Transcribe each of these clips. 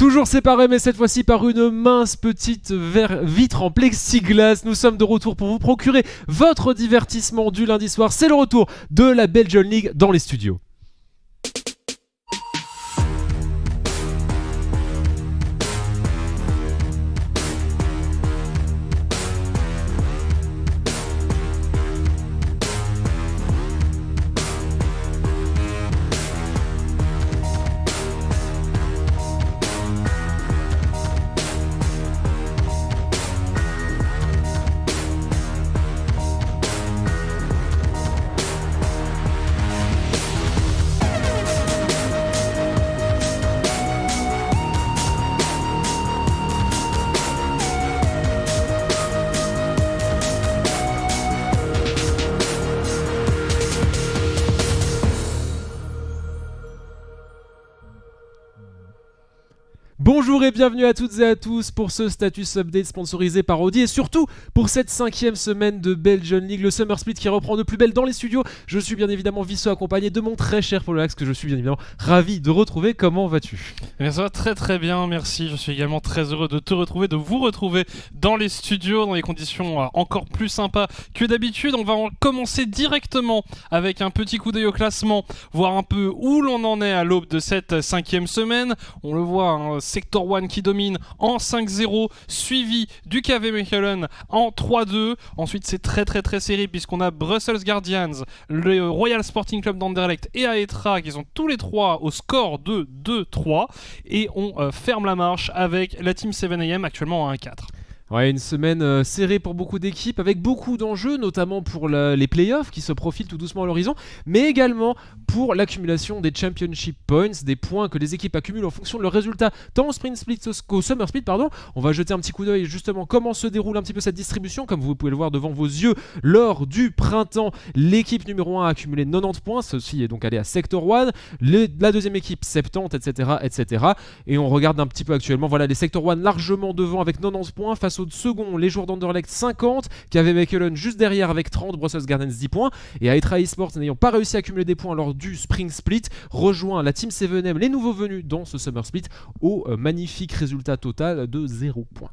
Toujours séparés, mais cette fois-ci par une mince petite vitre en plexiglas. Nous sommes de retour pour vous procurer votre divertissement du lundi soir. C'est le retour de la Belgian League dans les studios. Bonjour et bienvenue à toutes et à tous pour ce Status Update sponsorisé par Audi et surtout pour cette 5e semaine de Belgian League, le Summer Split qui reprend de plus belle dans les studios. Je suis bien évidemment Vissot accompagné de mon très cher Poloax que je suis bien évidemment ravi de retrouver. Comment vas-tu ? Eh bien, ça va très très bien, merci. Je suis également très heureux de te retrouver, de vous retrouver dans les studios, dans des conditions encore plus sympas que d'habitude. On va commencer directement avec un petit coup d'œil au classement, voir un peu où l'on en est à l'aube de cette 5e semaine. On le voit, hein, Sector 1 qui domine en 5-0, suivi du KV Mechelen en 3-2. Ensuite, c'est très serré puisqu'on a Brussels Guardians, le Royal Sporting Club d'Anderlecht et Aetra qui sont tous les trois au score de 2-3. Et on ferme la marche avec la Team 7am actuellement à 1-4. Ouais, une semaine serrée pour beaucoup d'équipes avec beaucoup d'enjeux, notamment pour les playoffs qui se profilent tout doucement à l'horizon, mais également pour l'accumulation des Championship Points, des points que les équipes accumulent en fonction de leurs résultats tant au Sprint Split qu'au Summer Split. On va jeter un petit coup d'œil justement comment se déroule un petit peu cette distribution. Comme vous pouvez le voir devant vos yeux, lors du printemps, l'équipe numéro 1 a accumulé 90 points, ceci est donc allé à Sector 1, la deuxième équipe 70, etc. Et on regarde un petit peu actuellement, voilà les Sector 1 largement devant avec 90 points face au second, les joueurs d'Anderlecht 50, KV Mechelen juste derrière avec 30, Brussels Guardians 10 points, et Aetra Esports n'ayant pas réussi à accumuler des points lors du Spring Split, rejoint la Team 7M, les nouveaux venus dans ce Summer Split, au magnifique résultat total de 0 points.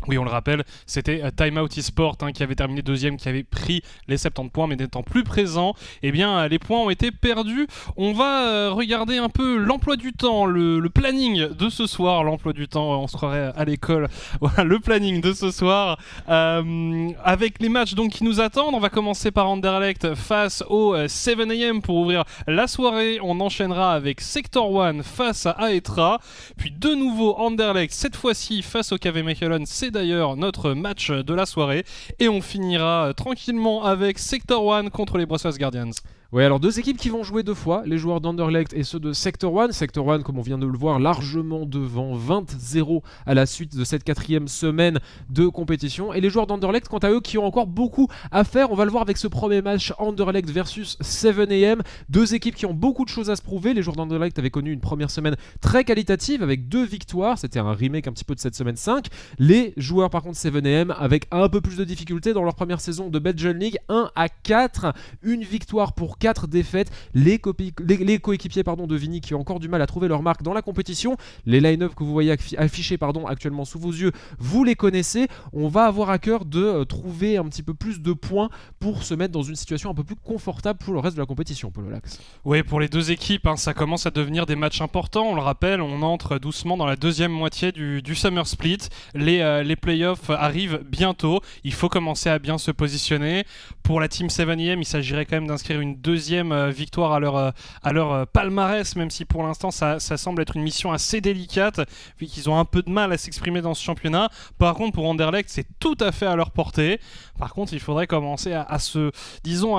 Oui, on le rappelle, c'était Time Out Esport qui avait terminé deuxième, qui avait pris les 70 points, mais n'étant plus présent, eh bien les points ont été perdus. On va regarder un peu l'emploi du temps, le planning de ce soir. L'emploi du temps, on se croirait à l'école. Voilà, le planning de ce soir, avec les matchs donc qui nous attendent. On va commencer par Anderlecht face au 7am pour ouvrir la soirée. On enchaînera avec Sector 1 face à Aetra, puis de nouveau Anderlecht, cette fois-ci face au KV Mechelen. C'est d'ailleurs notre match de la soirée et on finira tranquillement avec Sector 1 contre les Brussels Guardians. Ouais, alors deux équipes qui vont jouer deux fois, les joueurs d'Anderlecht et ceux de Sector 1. Sector 1, comme on vient de le voir, largement devant 20-0 à la suite de cette 4e semaine de compétition. Et les joueurs d'Anderlecht, quant à eux, qui ont encore beaucoup à faire. On va le voir avec ce premier match Anderlecht versus 7am. Deux équipes qui ont beaucoup de choses à se prouver. Les joueurs d'Anderlecht avaient connu une première semaine très qualitative avec 2 victoires. C'était un remake un petit peu de cette semaine 5. Les joueurs par contre 7am avec un peu plus de difficultés dans leur première saison de Belgian League. 1-4, une victoire pour 4 défaites, les coéquipiers de Vini qui ont encore du mal à trouver leur marque dans la compétition. Les line-up que vous voyez affichés actuellement sous vos yeux, vous les connaissez. On va avoir à cœur de trouver un petit peu plus de points pour se mettre dans une situation un peu plus confortable pour le reste de la compétition, Poloax. Oui, pour les deux équipes, ça commence à devenir des matchs importants. On le rappelle, on entre doucement dans la deuxième moitié du Summer Split. Les playoffs arrivent bientôt. Il faut commencer à bien se positionner. Pour la Team 7am, il s'agirait quand même d'inscrire une deuxième victoire à leur palmarès, même si pour l'instant ça semble être une mission assez délicate vu qu'ils ont un peu de mal à s'exprimer dans ce championnat. Par contre, pour Anderlecht, c'est tout à fait à leur portée. Par contre, il faudrait commencer à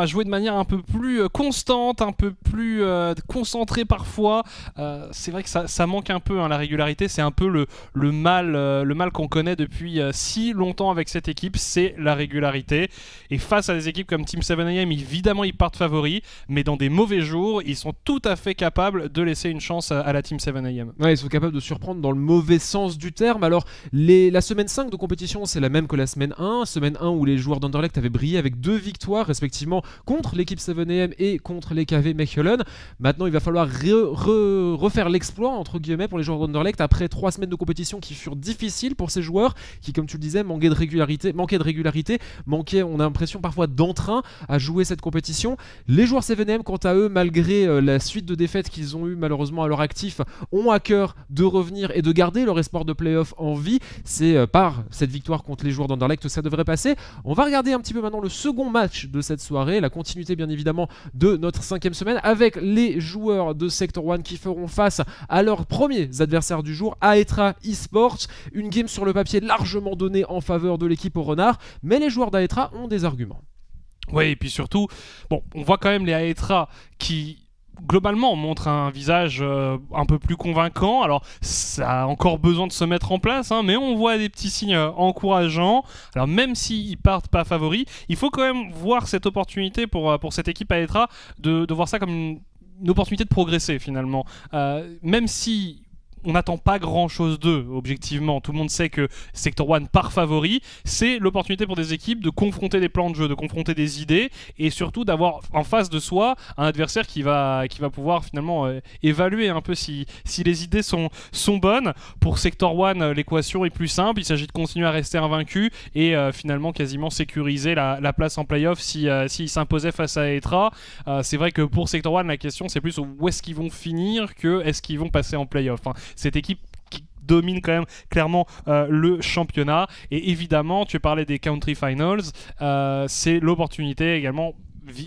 jouer de manière un peu plus constante, un peu plus concentrée parfois. C'est vrai que ça manque un peu, la régularité. C'est un peu le mal qu'on connaît depuis si longtemps avec cette équipe, c'est la régularité. Et face à des équipes équipes comme Team 7am, évidemment ils partent favoris, mais dans des mauvais jours, ils sont tout à fait capables de laisser une chance à la Team 7am. Ouais, ils sont capables de surprendre dans le mauvais sens du terme. Alors, la semaine 5 de compétition, c'est la même que la semaine 1. Semaine 1 où les joueurs d'Anderlecht avaient brillé avec 2 victoires, respectivement, contre l'équipe 7am et contre les KV Mechelen. Maintenant, il va falloir refaire l'exploit, entre guillemets, pour les joueurs d'Anderlecht après 3 semaines de compétition qui furent difficiles pour ces joueurs qui, comme tu le disais, manquaient de régularité, on a l'impression parfois d'entrain à jouer cette compétition. Les joueurs 7am, quant à eux, malgré la suite de défaites qu'ils ont eu malheureusement à leur actif, ont à cœur de revenir et de garder leur espoir de play-off en vie. C'est par cette victoire contre les joueurs d'Anderlecht que ça devrait passer. On va regarder un petit peu maintenant le second match de cette soirée, la continuité bien évidemment de notre 5e semaine, avec les joueurs de Sector 1 qui feront face à leurs premiers adversaires du jour, Aetra eSports. Une game sur le papier largement donnée en faveur de l'équipe au renard, mais les joueurs d'Aetra ont des arguments. Ouais, et puis surtout, bon, on voit quand même les Aetra qui globalement montre un visage un peu plus convaincant. Alors ça a encore besoin de se mettre en place, mais on voit des petits signes encourageants. Alors même s'ils partent pas favoris, il faut quand même voir cette opportunité pour cette équipe Aetra de voir ça comme une opportunité de progresser finalement. Même si on n'attend pas grand chose d'eux, objectivement. Tout le monde sait que Sector 1 part favori. C'est l'opportunité pour des équipes de confronter des plans de jeu, de confronter des idées et surtout d'avoir en face de soi un adversaire qui va pouvoir finalement évaluer un peu si les idées sont bonnes. Pour Sector 1, l'équation est plus simple. Il s'agit de continuer à rester invaincu et finalement quasiment sécuriser la place en playoff s'ils s'imposaient face à Aetra. C'est vrai que pour Sector 1, la question c'est plus où est-ce qu'ils vont finir que est-ce qu'ils vont passer en playoff. Cette équipe qui domine quand même clairement le championnat. Et évidemment, tu parlais des Country Finals, c'est l'opportunité également,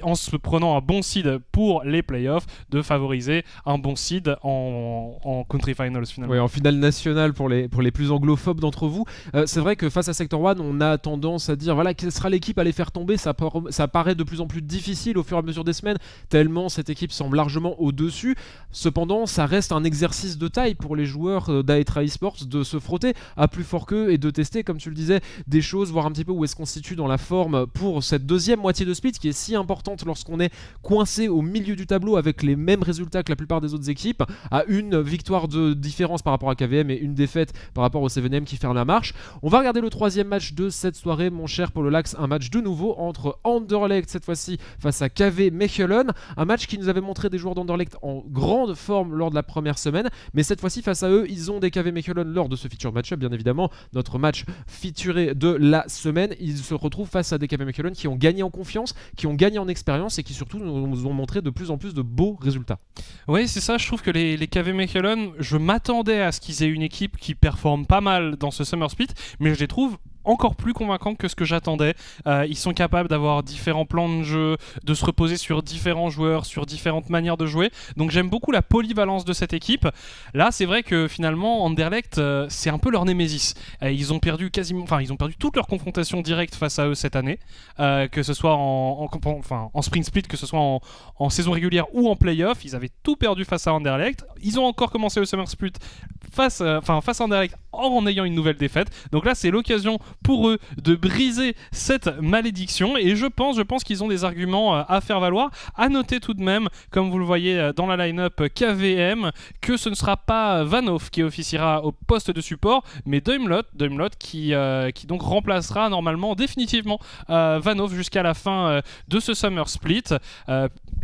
en se prenant un bon seed pour les playoffs, de favoriser un bon seed en Country Finals finalement. Oui, en finale nationale pour les plus anglophobes d'entre vous. C'est vrai que face à Sector 1, on a tendance à dire voilà, quelle sera l'équipe à les faire tomber. Ça paraît de plus en plus difficile au fur et à mesure des semaines, tellement cette équipe semble largement au-dessus. Cependant, ça reste un exercice de taille pour les joueurs d'Aetra eSports de se frotter à plus fort qu'eux et de tester, comme tu le disais, des choses, voir un petit peu où est-ce qu'on se situe dans la forme pour cette deuxième moitié de split qui est si importante lorsqu'on est coincé au milieu du tableau avec les mêmes résultats que la plupart des autres équipes, à une victoire de différence par rapport à KVM et une défaite par rapport au 7am qui ferme la marche. On va regarder le 3e match de cette soirée, mon cher Paul Lax, un match de nouveau entre Anderlecht cette fois-ci face à KV Mechelen, un match qui nous avait montré des joueurs d'Anderlecht en grande forme lors de la première semaine, mais cette fois-ci face à eux, ils ont des KV Mechelen lors de ce feature match-up, bien évidemment, notre match featuré de la semaine. Ils se retrouvent face à des KV Mechelen qui ont gagné en confiance, qui ont gagné en expérience et qui surtout nous ont montré de plus en plus de beaux résultats. Oui, c'est ça, je trouve que les KV Mechelen, je m'attendais à ce qu'ils aient une équipe qui performe pas mal dans ce Summer Split, mais je les trouve encore plus convaincant que ce que j'attendais. Ils sont capables d'avoir différents plans de jeu, de se reposer sur différents joueurs, sur différentes manières de jouer. Donc j'aime beaucoup la polyvalence de cette équipe. Là, c'est vrai que finalement, Anderlecht, c'est un peu leur némésis. Ils ont perdu toutes leurs confrontations directes face à eux cette année, que ce soit en spring split, que ce soit en saison régulière ou en playoff. Ils avaient tout perdu face à Anderlecht. Ils ont encore commencé le Summer Split face à Anderlecht en ayant une nouvelle défaite. Donc là, c'est l'occasion pour eux de briser cette malédiction et je pense qu'ils ont des arguments à faire valoir. À noter tout de même, comme vous le voyez dans la line-up KVM, que ce ne sera pas Vanhoff qui officiera au poste de support, mais Duimlot qui donc remplacera normalement définitivement Vanhoff jusqu'à la fin de ce Summer Split,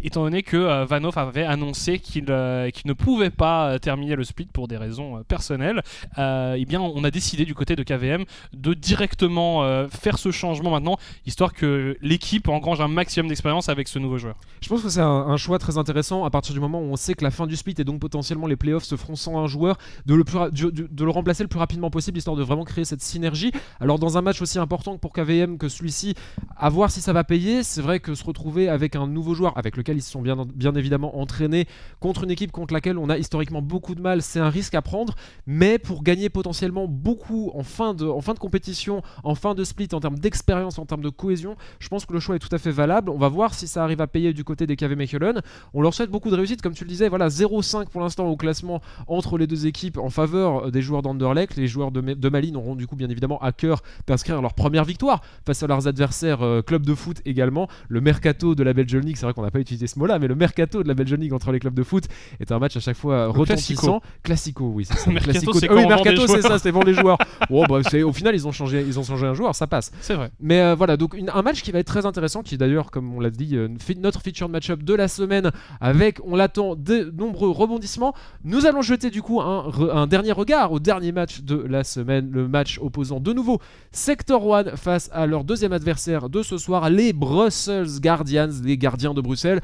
étant donné que Vanhoff avait annoncé qu'il ne pouvait pas terminer le split pour des raisons personnelles. Eh bien, on a décidé du côté de KVM de directement faire ce changement maintenant, histoire que l'équipe engrange un maximum d'expérience avec ce nouveau joueur. Je pense que c'est un choix très intéressant à partir du moment où on sait que la fin du split et donc potentiellement les playoffs se feront sans un joueur, de le remplacer le plus rapidement possible, histoire de vraiment créer cette synergie. Alors dans un match aussi important pour KVM que celui-ci, à voir si ça va payer. C'est vrai que se retrouver avec un nouveau joueur avec lequel laquelle ils se sont bien évidemment entraînés, contre une équipe contre laquelle on a historiquement beaucoup de mal. C'est un risque à prendre, mais pour gagner potentiellement beaucoup en fin de compétition, en fin de split, en termes d'expérience, en termes de cohésion, je pense que le choix est tout à fait valable. On va voir si ça arrive à payer du côté des KV Mechelen. On leur souhaite beaucoup de réussite, comme tu le disais, voilà, 0-5 pour l'instant au classement entre les deux équipes en faveur des joueurs d'Anderlecht. Les joueurs de Malines auront du coup bien évidemment à cœur d'inscrire leur première victoire face à leurs adversaires clubs de foot également. Le mercato de la Belgian League, c'est vrai qu'on n'a pas utilisé ce mot-là, mais le mercato de la Belgian League entre les clubs de foot est un match à chaque fois retentissant. Classico, oui, c'est ça. Mercato, Classico. c'est Oui, quand mercato, c'est ça, c'est vendre les joueurs. Bon, bah, au final, ils ont changé un joueur, ça passe. C'est vrai. Mais voilà, donc un match qui va être très intéressant, qui est d'ailleurs, comme on l'a dit, notre featured match-up de la semaine, avec, on l'attend, de nombreux rebondissements. Nous allons jeter du coup un dernier regard au dernier match de la semaine, le match opposant de nouveau Sector One face à leur deuxième adversaire de ce soir, les Brussels Guardians, les gardiens de Bruxelles.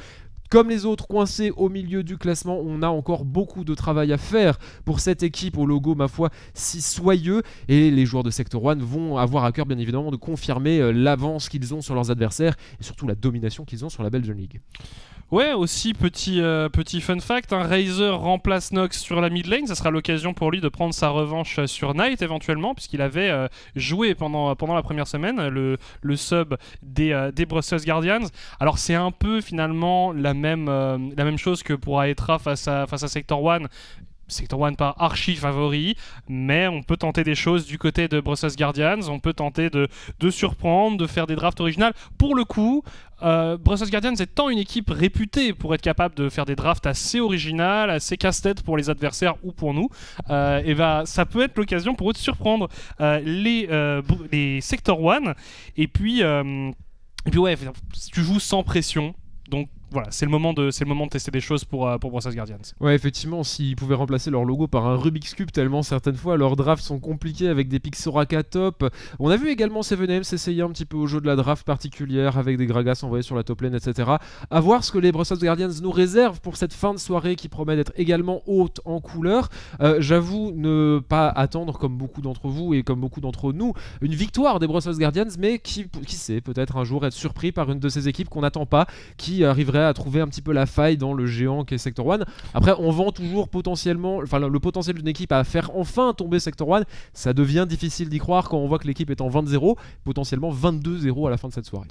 Comme les autres coincés au milieu du classement, on a encore beaucoup de travail à faire pour cette équipe au logo, ma foi, si soyeux. Et les joueurs de Sector One vont avoir à cœur, bien évidemment, de confirmer l'avance qu'ils ont sur leurs adversaires et surtout la domination qu'ils ont sur la Belgian League. Ouais, aussi petit fun fact, Razer remplace Nox sur la mid lane, ça sera l'occasion pour lui de prendre sa revanche sur Knight éventuellement, puisqu'il avait joué pendant la première semaine le sub des Brussels Guardians. Alors c'est un peu finalement la même chose que pour Aetra face à Sector One. Sector One pas archi favori, mais on peut tenter des choses du côté de Brussels Guardians, on peut tenter de surprendre, de faire des drafts originales. Pour le coup, Brussels Guardians étant une équipe réputée pour être capable de faire des drafts assez originales, assez casse-tête pour les adversaires ou pour nous, et ça peut être l'occasion pour eux de surprendre les Sector One. Et puis ouais, tu joues sans pression, donc voilà, c'est le moment de tester des choses pour Brussels Guardians. Ouais, effectivement, s'ils pouvaient remplacer leur logo par un Rubik's Cube, tellement certaines fois leurs drafts sont compliqués avec des pics Soraka top. On a vu également 7M s'essayer un petit peu au jeu de la draft particulière avec des Gragas envoyés sur la top lane, etc. À voir ce que les Brussels Guardians nous réservent pour cette fin de soirée qui promet d'être également haute en couleur. J'avoue ne pas attendre, comme beaucoup d'entre vous et comme beaucoup d'entre nous, une victoire des Brussels Guardians, mais qui sait, peut-être un jour être surpris par une de ces équipes qu'on n'attend pas, qui arriverait à trouver un petit peu la faille dans le géant qu'est Sector One. Après, on vend toujours potentiellement, le potentiel d'une équipe à faire enfin tomber Sector One. Ça devient difficile d'y croire quand on voit que l'équipe est en 20-0, potentiellement 22-0 à la fin de cette soirée.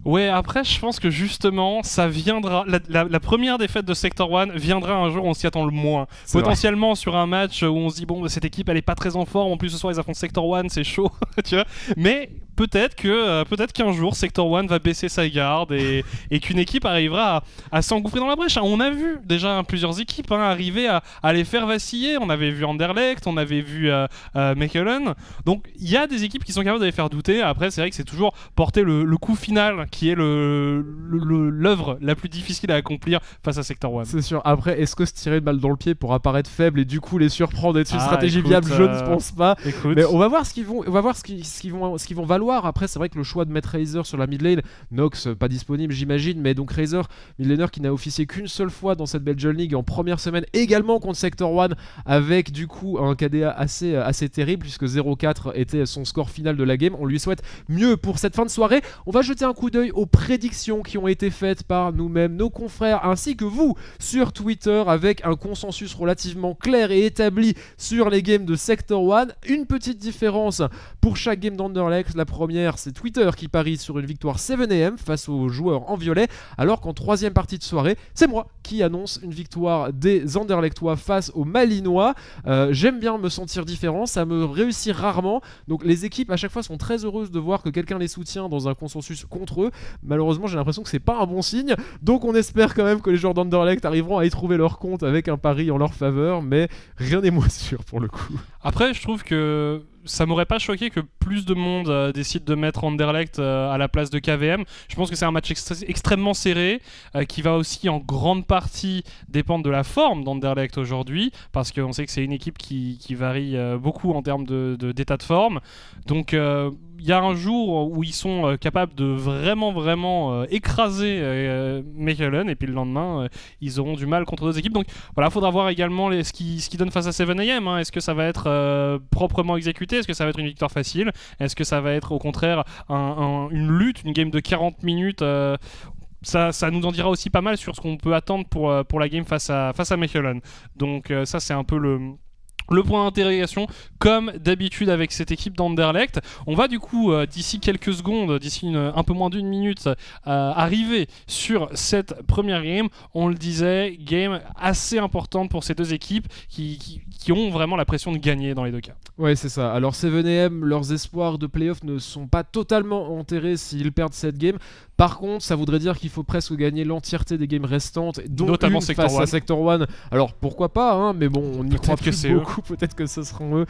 Ouais, après, je pense que justement, ça viendra. La première défaite de Sector One viendra un jour où on s'y attend le moins. C'est potentiellement vrai. Sur un match où on se dit, bon, cette équipe, elle est pas très en forme. En plus, ce soir, ils affrontent Sector One, c'est chaud, tu vois. Mais peut-être qu'un jour, Sector One va baisser sa garde et qu'une équipe arrivera à s'engouffrer dans la brèche. On a vu déjà plusieurs équipes arriver à les faire vaciller. On avait vu Anderlecht, on avait vu Mechelen. Donc, il y a des équipes qui sont capables de les faire douter. Après, c'est vrai que c'est toujours porter le coup final qui est l'œuvre la plus difficile à accomplir face à Sector One. C'est sûr. Après, est-ce que se tirer une balle dans le pied pour apparaître faible et du coup les surprendre et être une stratégie viable, je ne pense pas. Mais on va voir ce qu'ils vont valoir. Après, c'est vrai que le choix de mettre Razer sur la mid lane, Nox pas disponible, j'imagine, mais donc Razer, mid laner qui n'a officié qu'une seule fois dans cette Belgian League en première semaine, également contre Sector One, avec du coup un KDA assez terrible puisque 0-4 était son score final de la game. On lui souhaite mieux pour cette fin de soirée. On va jeter un coup d'œil aux prédictions qui ont été faites par nous-mêmes, nos confrères, ainsi que vous sur Twitter, avec un consensus relativement clair et établi sur les games de Sector One. Une petite différence pour chaque game d'Anderlecht. La première, c'est Twitter qui parie sur une victoire 7am face aux joueurs en violet, alors qu'en troisième partie de soirée, c'est moi qui annonce une victoire des Anderlechtois face aux Malinois. J'aime bien me sentir différent, ça me réussit rarement, donc les équipes à chaque fois sont très heureuses de voir que quelqu'un les soutient dans un consensus contre eux. Malheureusement, j'ai l'impression que c'est pas un bon signe, donc on espère quand même que les joueurs d'Anderlecht arriveront à y trouver leur compte avec un pari en leur faveur, mais rien n'est moins sûr pour le coup. Après, je trouve que ça m'aurait pas choqué que plus de monde décide de mettre Anderlecht à la place de KVM. Je pense que c'est un match extrêmement serré qui va aussi en grande partie dépendre de la forme d'Anderlecht aujourd'hui, parce qu'on sait que c'est une équipe qui varie beaucoup en termes d'état de forme. Donc il y a un jour où ils sont capables de vraiment écraser Mechelen, et puis le lendemain ils auront du mal contre d'autres équipes. Donc voilà, il faudra voir également ce qui donne face à 7am. Est-ce que ça va être proprement exécuté? Est-ce que ça va être une victoire facile? Est-ce que ça va être au contraire une lutte, une game de 40 minutes ça nous en dira aussi pas mal sur ce qu'on peut attendre pour la game face à Mechelen. Donc ça c'est un peu le point d'interrogation, comme d'habitude avec cette équipe d'Anderlecht. On va du coup, d'ici quelques secondes, d'ici un peu moins d'une minute, arriver sur cette première game. On le disait, game assez importante pour ces deux équipes qui ont vraiment la pression de gagner dans les deux cas. Ouais, c'est ça. Alors 7AM, leurs espoirs de playoff ne sont pas totalement enterrés s'ils perdent cette game. Par contre, ça voudrait dire qu'il faut presque gagner l'entièreté des games restantes, dont notamment une Sector face à Sector 1. Alors pourquoi pas, hein, mais bon, on y croit que plus c'est beaucoup, peut-être que ce seront eux,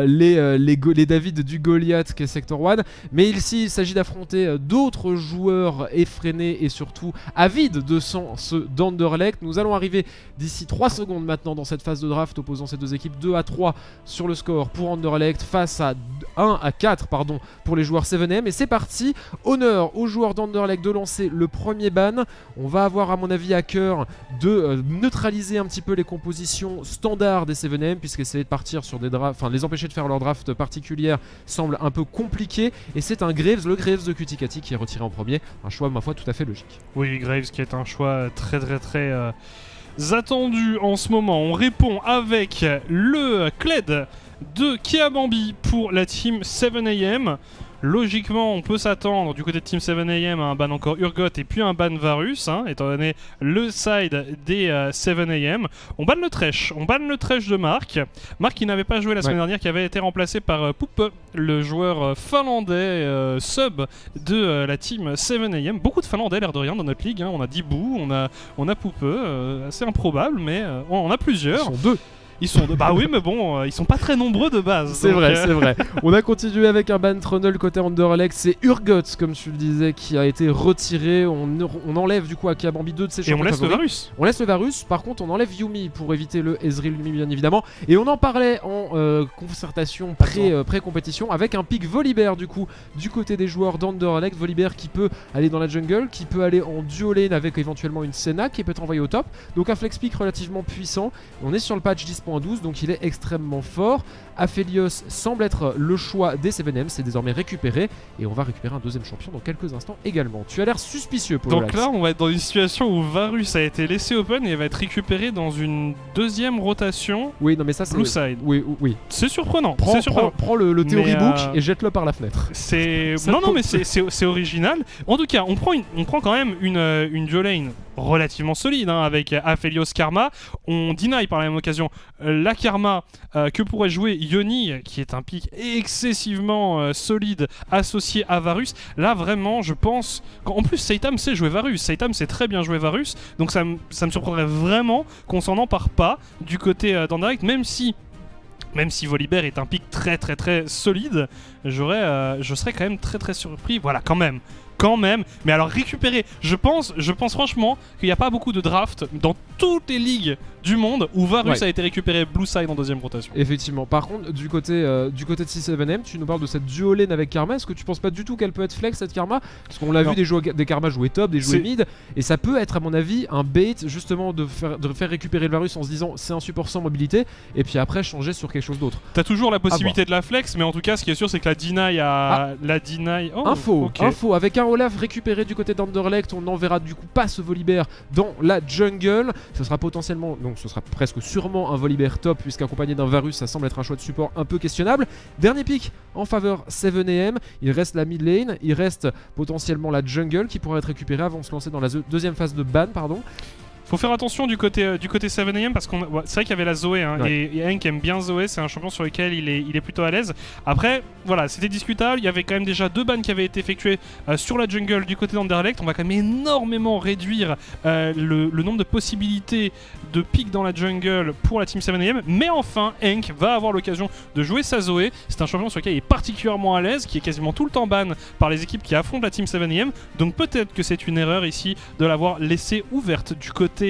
les David du Goliath qu'est Sector 1. Mais ici, il s'agit d'affronter d'autres joueurs effrénés et surtout avides de sang, ceux d'Anderlecht. Nous allons arriver d'ici 3 secondes maintenant dans cette phase de draft opposant ces deux équipes, 2-3 sur le score pour Anderlecht face à 1-4 pour les joueurs 7M. Et c'est parti, honneur aux joueurs d'Anderlecht de lancer le premier ban. On va avoir à mon avis à cœur de neutraliser un petit peu les compositions standards des 7M, puisqu'essayer de partir sur des drafts, enfin les empêcher de faire leur draft particulière semble un peu compliqué. Et c'est un Graves, le Graves de Cuticati qui est retiré en premier, un choix ma foi tout à fait logique. Oui, Graves qui est un choix très attendu en ce moment. On répond avec le Kled de Kiabambi pour la team 7AM. Logiquement, on peut s'attendre du côté de Team 7AM à un ban encore Urgot et puis un ban Varus, étant donné le side des 7AM. On banne le Thresh de Marc. Marc qui n'avait pas joué la semaine dernière, qui avait été remplacé par Poupe, le joueur finlandais sub de la Team 7AM. Beaucoup de Finlandais, l'air de rien, dans notre ligue. On a Dibou, on a Poupe, assez improbable, mais on a plusieurs. Ils sont deux. Ils sont deux. Bah oui, mais bon, ils sont pas très nombreux de base. C'est vrai, c'est vrai. On a continué avec un ban Trundle côté Anderlecht. C'est Urgot, comme tu le disais, qui a été retiré. On enlève du coup à Kiabambi 2 de ses champions favoris. Et on laisse le Varus. On laisse le Varus. Par contre, on enlève Yumi pour éviter le Ezreal Yumi, bien évidemment. Et on en parlait en concertation pré-compétition avec un pick Volibear du coup du côté des joueurs d'Anderlecht. Volibear qui peut aller dans la jungle, qui peut aller en duo lane avec éventuellement une Senna qui peut être envoyée au top. Donc un flex pick relativement puissant. On est sur le patch 10.12, donc il est extrêmement fort. Aphelios semble être le choix des 7M, c'est désormais récupéré et on va récupérer un deuxième champion dans quelques instants également. Tu as l'air suspicieux pour Donc là on va être dans une situation où Varus a été laissé open et va être récupéré dans une deuxième rotation. Oui, non mais ça c'est blue side. Oui. C'est surprenant. Prends le theory book et jette-le par la fenêtre. Mais c'est original. En tout cas, on prend quand même une duo lane relativement solide avec Aphelios Karma. On deny par la même occasion la Karma que pourrait jouer Yoni, qui est un pick excessivement solide associé à Varus. Là vraiment je pense qu'en plus Seitam sait jouer Varus, Seitam sait très bien jouer Varus, donc ça me surprendrait vraiment qu'on s'en empare pas du côté d'Anderlecht, même si Volibear est un pick très solide, je serais quand même très surpris. Voilà, quand même. Mais alors récupérer, je pense franchement qu'il n'y a pas beaucoup de drafts dans toutes les ligues du monde où Varus a été récupéré blue side en deuxième rotation. Effectivement. Par contre, du côté de 7M, tu nous parles de cette duo lane avec Karma. Est-ce que tu penses pas du tout qu'elle peut être flex cette Karma? Parce qu'on l'a vu des Karma jouer top, des jouer mid, et ça peut être à mon avis un bait justement de faire récupérer le Varus en se disant c'est un support sans mobilité, et puis après changer sur quelque chose d'autre. T'as toujours la possibilité de la flex, mais en tout cas ce qui est sûr c'est que la deny info avec un Olaf récupéré du côté d'Anderlecht, on n'enverra du coup pas ce Volibear dans la jungle. Ce sera potentiellement, donc ce sera presque sûrement un Volibear top, puisqu'accompagné d'un Varus ça semble être un choix de support un peu questionnable. Dernier pick en faveur 7AM, il reste la mid lane, il reste potentiellement la jungle qui pourra être récupérée avant de se lancer dans la deuxième phase de ban, Faut faire attention du côté 7AM parce qu'on c'est vrai qu'il y avait la Zoé et Hank aime bien Zoé, c'est un champion sur lequel il est plutôt à l'aise. Après voilà, c'était discutable, il y avait quand même déjà 2 bans qui avaient été effectués sur la jungle du côté d'Anderlecht. On va quand même énormément réduire le nombre de possibilités de pick dans la jungle pour la team 7AM, mais enfin Hank va avoir l'occasion de jouer sa Zoé. C'est un champion sur lequel il est particulièrement à l'aise, qui est quasiment tout le temps ban par les équipes qui affrontent la team 7AM, donc peut-être que c'est une erreur ici de l'avoir laissée ouverte du côté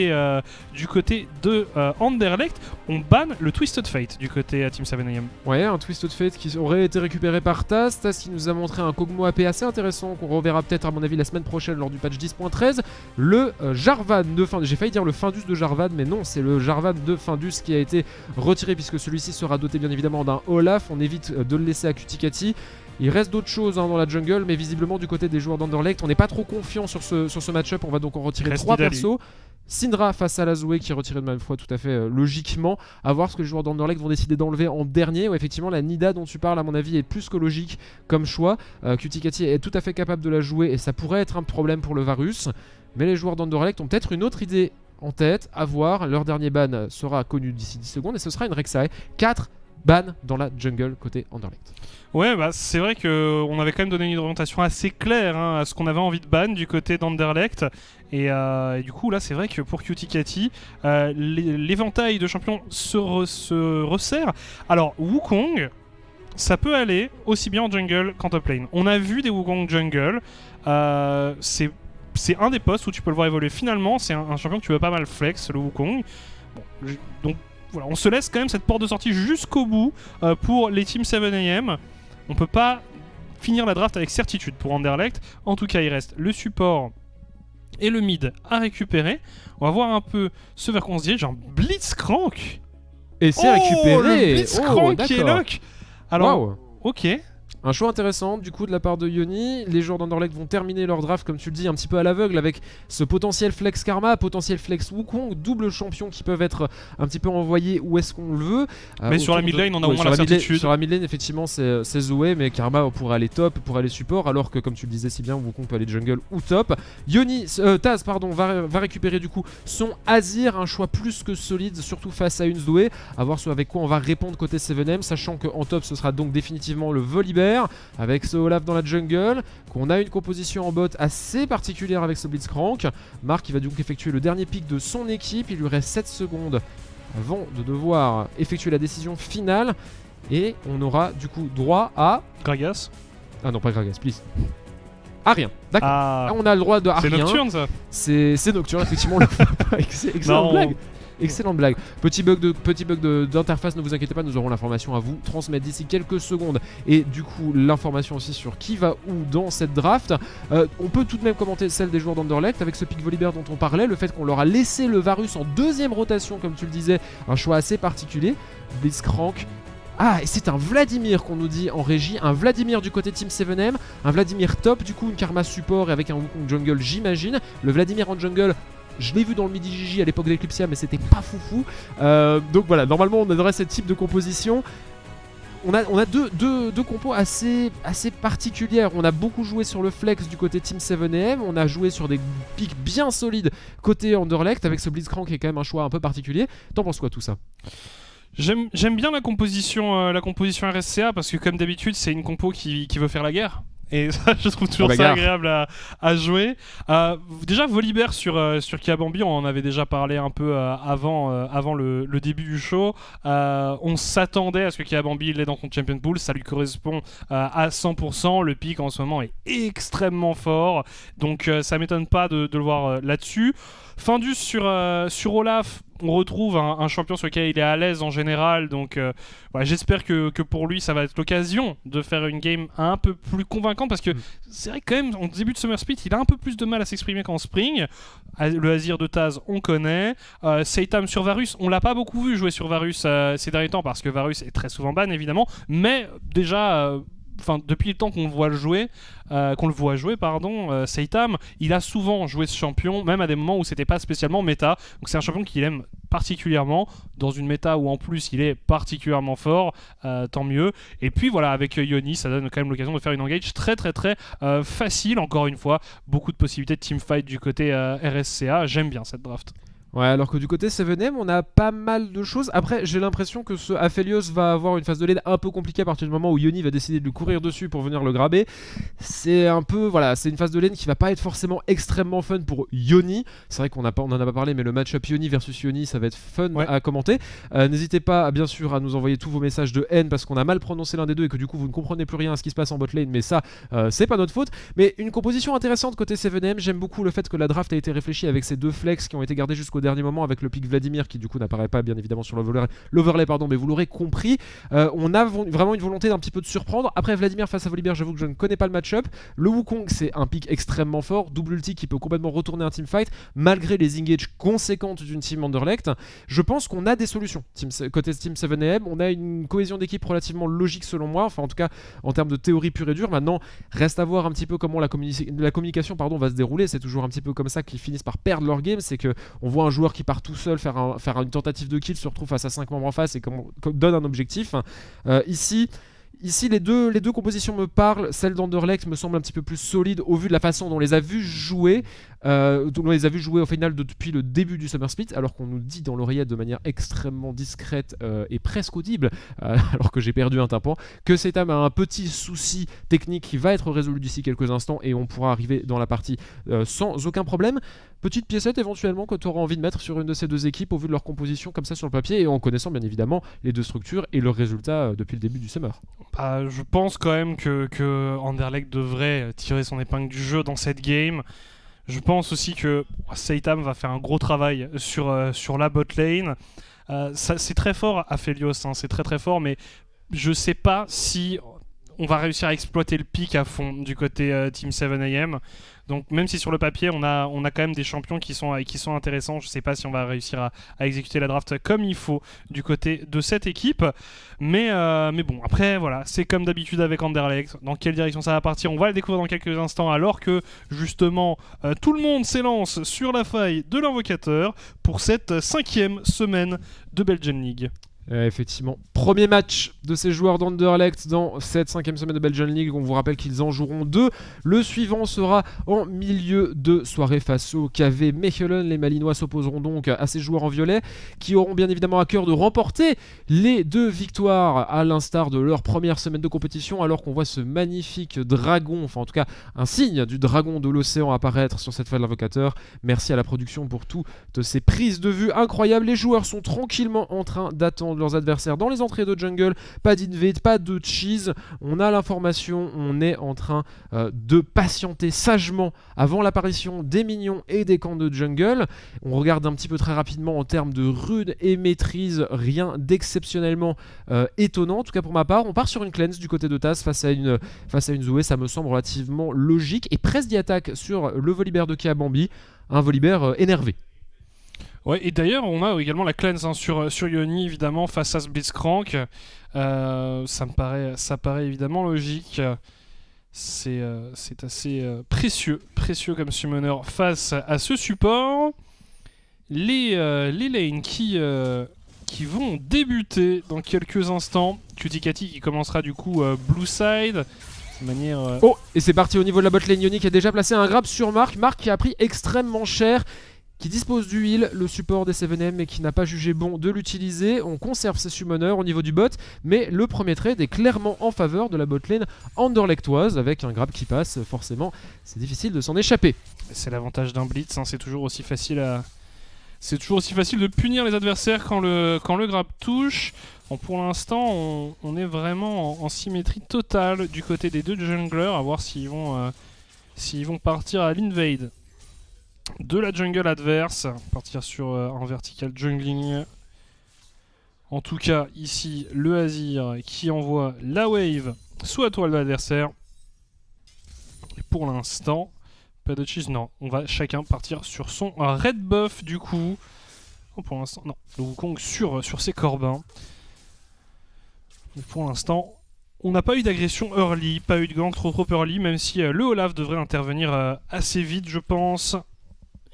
de Anderlecht. On banne le Twisted Fate du côté Team 7AM. Ouais, un Twisted Fate qui aurait été récupéré par Taz qui nous a montré un Kog'Maw AP assez intéressant qu'on reverra peut-être à mon avis la semaine prochaine lors du patch 10.13. Le Jarvan de Findus, j'ai failli dire le Findus de Jarvan, mais non, c'est le Jarvan de Findus qui a été retiré puisque celui-ci sera doté bien évidemment d'un Olaf. On évite de le laisser à Cuticati. Il reste d'autres choses dans la jungle, mais visiblement du côté des joueurs d'Anderlecht, on n'est pas trop confiant sur ce match-up. On va donc en retirer 3 persos. Syndra face à la Zoé qui est retirée de Malfoy tout à fait logiquement. À voir ce que les joueurs d'Anderlecht vont décider d'enlever en dernier. Où effectivement la Nida dont tu parles à mon avis est plus que logique comme choix. Cuticati est tout à fait capable de la jouer et ça pourrait être un problème pour le Varus. Mais les joueurs d'Anderlecht ont peut-être une autre idée en tête. À voir, leur dernier ban sera connu d'ici 10 secondes et ce sera une Rek'Sai. 4 bans dans la jungle côté Anderlecht. Ouais, bah c'est vrai qu'on avait quand même donné une orientation assez claire à ce qu'on avait envie de ban du côté d'Anderlecht. Et du coup, là, c'est vrai que pour Cuticati, l'éventail de champions se resserre. Alors, Wukong, ça peut aller aussi bien en jungle qu'en top lane. On a vu des Wukong jungle. C'est un des postes où tu peux le voir évoluer. Finalement, c'est un champion que tu veux pas mal flex, le Wukong. Bon, donc, voilà, on se laisse quand même cette porte de sortie jusqu'au bout pour les teams 7am. On peut pas finir la draft avec certitude pour Anderlecht. En tout cas, il reste le support et le mid à récupérer. On va voir un peu ce vers quoi on se dirige. Genre Blitzcrank. Et c'est récupéré. Le Blitzcrank qui est lock. Alors, wow. Ok. Un choix intéressant du coup de la part de Yoni. Les joueurs d'Anderlecht vont terminer leur draft comme tu le dis un petit peu à l'aveugle avec ce potentiel flex Karma, potentiel flex Wukong, double champion qui peuvent être un petit peu envoyés où est-ce qu'on le veut. Mais sur la mid lane on a au moins la certitude. Sur la mid lane effectivement c'est Zoé, mais Karma pourrait aller top, pourrait aller support, alors que comme tu le disais si bien Wukong peut aller jungle ou top. Taz va récupérer du coup son Azir, un choix plus que solide surtout face à une Zoé. À voir ce avec quoi on va répondre côté 7M, sachant qu'en top ce sera donc définitivement le Volibear avec ce Olaf dans la jungle, qu'on a une composition en bot assez particulière avec ce Blitzcrank. Marc il va donc effectuer le dernier pick de son équipe, il lui reste 7 secondes avant de devoir effectuer la décision finale et on aura du coup droit à... Gragas. Ah non pas Gragas, please. À rien, d'accord. Ah, on a le droit de à rien. C'est Nocturne ça. C'est Nocturne effectivement. Excellente blague. Excellente blague. Petit bug d'interface, ne vous inquiétez pas, nous aurons l'information à vous transmettre d'ici quelques secondes. Et du coup, l'information aussi sur qui va où dans cette draft. On peut tout de même commenter celle des joueurs d'Anderlecht avec ce pick Volibear dont on parlait. Le fait qu'on leur a laissé le Varus en deuxième rotation, comme tu le disais. Un choix assez particulier. Blitzcrank. Ah, et c'est un Vladimir qu'on nous dit en régie. Un Vladimir du côté Team 7M. Un Vladimir top, du coup, une Karma support et avec un Wukong jungle, j'imagine. Le Vladimir en jungle. Je l'ai vu dans le midi Gigi à l'époque d'Eclipsia, mais c'était pas foufou. Donc voilà, normalement on aurait ce type de composition. On a deux compos assez particulières. On a beaucoup joué sur le flex du côté Team 7am. On a joué sur des pics bien solides côté Anderlecht avec ce Blitzcrank qui est quand même un choix un peu particulier. T'en penses quoi tout ça ? J'aime bien la composition RSCA parce que comme d'habitude c'est une compo qui veut faire la guerre. Et ça, je trouve toujours ça agréable à jouer. Déjà, Volibear sur Kiabambi, on en avait déjà parlé un peu avant le début du show. On s'attendait à ce que Kiabambi l'ait dans son Champion Pool. Ça lui correspond à 100%. Le pic en ce moment est extrêmement fort. Donc, ça m'étonne pas de le voir là-dessus. Findus sur Olaf, on retrouve un champion sur lequel il est à l'aise en général, donc voilà, j'espère que pour lui ça va être l'occasion de faire une game un peu plus convaincante parce que c'est vrai que quand même en début de Summer Split il a un peu plus de mal à s'exprimer qu'en Spring. Le Azir de Taz on connaît, Seitam sur Varus, on l'a pas beaucoup vu jouer sur Varus ces derniers temps parce que Varus est très souvent ban évidemment, mais déjà... depuis le temps qu'on le voit jouer, Seitam, il a souvent joué ce champion, même à des moments où c'était pas spécialement méta. Donc c'est un champion qu'il aime particulièrement, dans une méta où en plus il est particulièrement fort, tant mieux. Et puis voilà, avec Yoni, ça donne quand même l'occasion de faire une engage très facile. Encore une fois, beaucoup de possibilités de teamfight du côté RSCA. J'aime bien cette draft. Ouais, alors que du côté 7M, on a pas mal de choses. Après, j'ai l'impression que ce Aphelios va avoir une phase de lane un peu compliquée à partir du moment où Yoni va décider de lui courir dessus pour venir le grabber. C'est un peu, voilà, c'est une phase de lane qui va pas être forcément extrêmement fun pour Yoni. C'est vrai qu'on en a pas parlé, mais le match-up Yoni versus Yoni, ça va être fun à commenter. N'hésitez pas, bien sûr, à nous envoyer tous vos messages de haine parce qu'on a mal prononcé l'un des deux et que du coup vous ne comprenez plus rien à ce qui se passe en bot lane, mais ça, c'est pas notre faute. Mais une composition intéressante côté 7M, j'aime beaucoup le fait que la draft a été réfléchie avec ces deux flex qui ont été gardés jusqu'au dernier moment avec le pick Vladimir qui du coup n'apparaît pas bien évidemment sur l'overlay, mais vous l'aurez compris. On a vraiment une volonté d'un petit peu de surprendre. Après Vladimir face à Volibear, j'avoue que je ne connais pas le match-up. Le Wukong, c'est un pick extrêmement fort, double ulti qui peut complètement retourner un teamfight malgré les engages conséquentes d'une team Anderlecht. Je pense qu'on a des solutions. Côté Team 7AM, on a une cohésion d'équipe relativement logique selon moi, enfin en tout cas en termes de théorie pure et dure. Maintenant, reste à voir un petit peu comment la communication va se dérouler. C'est toujours un petit peu comme ça qu'ils finissent par perdre leur game, c'est qu'on voit un joueur qui part tout seul faire une tentative de kill, se retrouve face à 5 membres en face et donne un objectif. Ici, les deux compositions me parlent. Celle d'Anderlecht me semble un petit peu plus solide au vu de la façon dont on les a vus jouer. On les a vus jouer au final depuis le début du Summer Split, alors qu'on nous dit dans l'oreillette de manière extrêmement discrète et presque audible, alors que j'ai perdu un tympan, que Seitam a un petit souci technique qui va être résolu d'ici quelques instants et on pourra arriver dans la partie sans aucun problème. Petite piécette éventuellement que tu auras envie de mettre sur une de ces deux équipes au vu de leur composition comme ça sur le papier et en connaissant bien évidemment les deux structures et leurs résultats depuis le début du Summer. Je pense quand même que Anderlecht devrait tirer son épingle du jeu dans cette game. Je pense aussi que Seitam va faire un gros travail sur la bot lane. C'est très fort Aphelios, c'est très très fort, mais je sais pas si on va réussir à exploiter le pic à fond du côté Team 7AM. Donc même si sur le papier on a quand même des champions qui sont intéressants, je sais pas si on va réussir à exécuter la draft comme il faut du côté de cette équipe. Mais bon, après voilà, c'est comme d'habitude avec Anderlecht. Dans quelle direction ça va partir, on va le découvrir dans quelques instants, alors que justement tout le monde s'élance sur la faille de l'invocateur pour cette 5e semaine de Belgian League. Effectivement, premier match de ces joueurs d'Anderlecht dans cette 5e semaine de Belgian League. On vous rappelle qu'ils en joueront 2. Le suivant sera en milieu de soirée face au KV Mechelen. Les Malinois s'opposeront donc à ces joueurs en violet qui auront bien évidemment à cœur de remporter les 2 victoires à l'instar de leur première semaine de compétition, alors qu'on voit ce magnifique dragon, enfin en tout cas un signe du dragon de l'océan apparaître sur cette faille de l'invocateur. Merci à la production pour toutes ces prises de vue incroyables. Les joueurs sont tranquillement en train d'attendre leurs adversaires dans les entrées de jungle, pas d'invade, pas de cheese, on a l'information, on est en train de patienter sagement avant l'apparition des minions et des camps de jungle. On regarde un petit peu très rapidement en termes de runes et maîtrise, rien d'exceptionnellement étonnant, en tout cas pour ma part. On part sur une cleanse du côté de Taz face à une Zoé, ça me semble relativement logique, et presse d'attaque sur le Volibear de Keabambi, un Volibear énervé. Ouais, et d'ailleurs, on a également la cleanse sur Yoni, évidemment, face à ce Blitzcrank. Ça paraît évidemment logique. C'est assez précieux comme summoner face à ce support. Les lanes qui vont débuter dans quelques instants. Cuticati qui commencera du coup blue side. Oh, et c'est parti au niveau de la botlane. Yoni qui a déjà placé un grab sur Marc. Marc qui a pris extrêmement cher, qui dispose du heal, le support des 7M, mais qui n'a pas jugé bon de l'utiliser. On conserve ses summoners au niveau du bot, mais le premier trade est clairement en faveur de la botlane anderlechtoise, avec un grab qui passe, forcément, c'est difficile de s'en échapper. C'est l'avantage d'un blitz, c'est toujours aussi facile de punir les adversaires quand le grab touche. Bon, pour l'instant, on est vraiment en symétrie totale du côté des deux junglers, à voir s'ils vont partir à l'invade de la jungle adverse, partir sur un vertical jungling. En tout cas, ici, le Azir qui envoie la wave sous la toile de l'adversaire. Et pour l'instant, pas de cheese, non. On va chacun partir sur son red buff du coup. Oh, pour l'instant, non. Le Wukong sur ses corbins. Mais pour l'instant, on n'a pas eu d'agression early, pas eu de gank trop early, même si le Olaf devrait intervenir assez vite, je pense,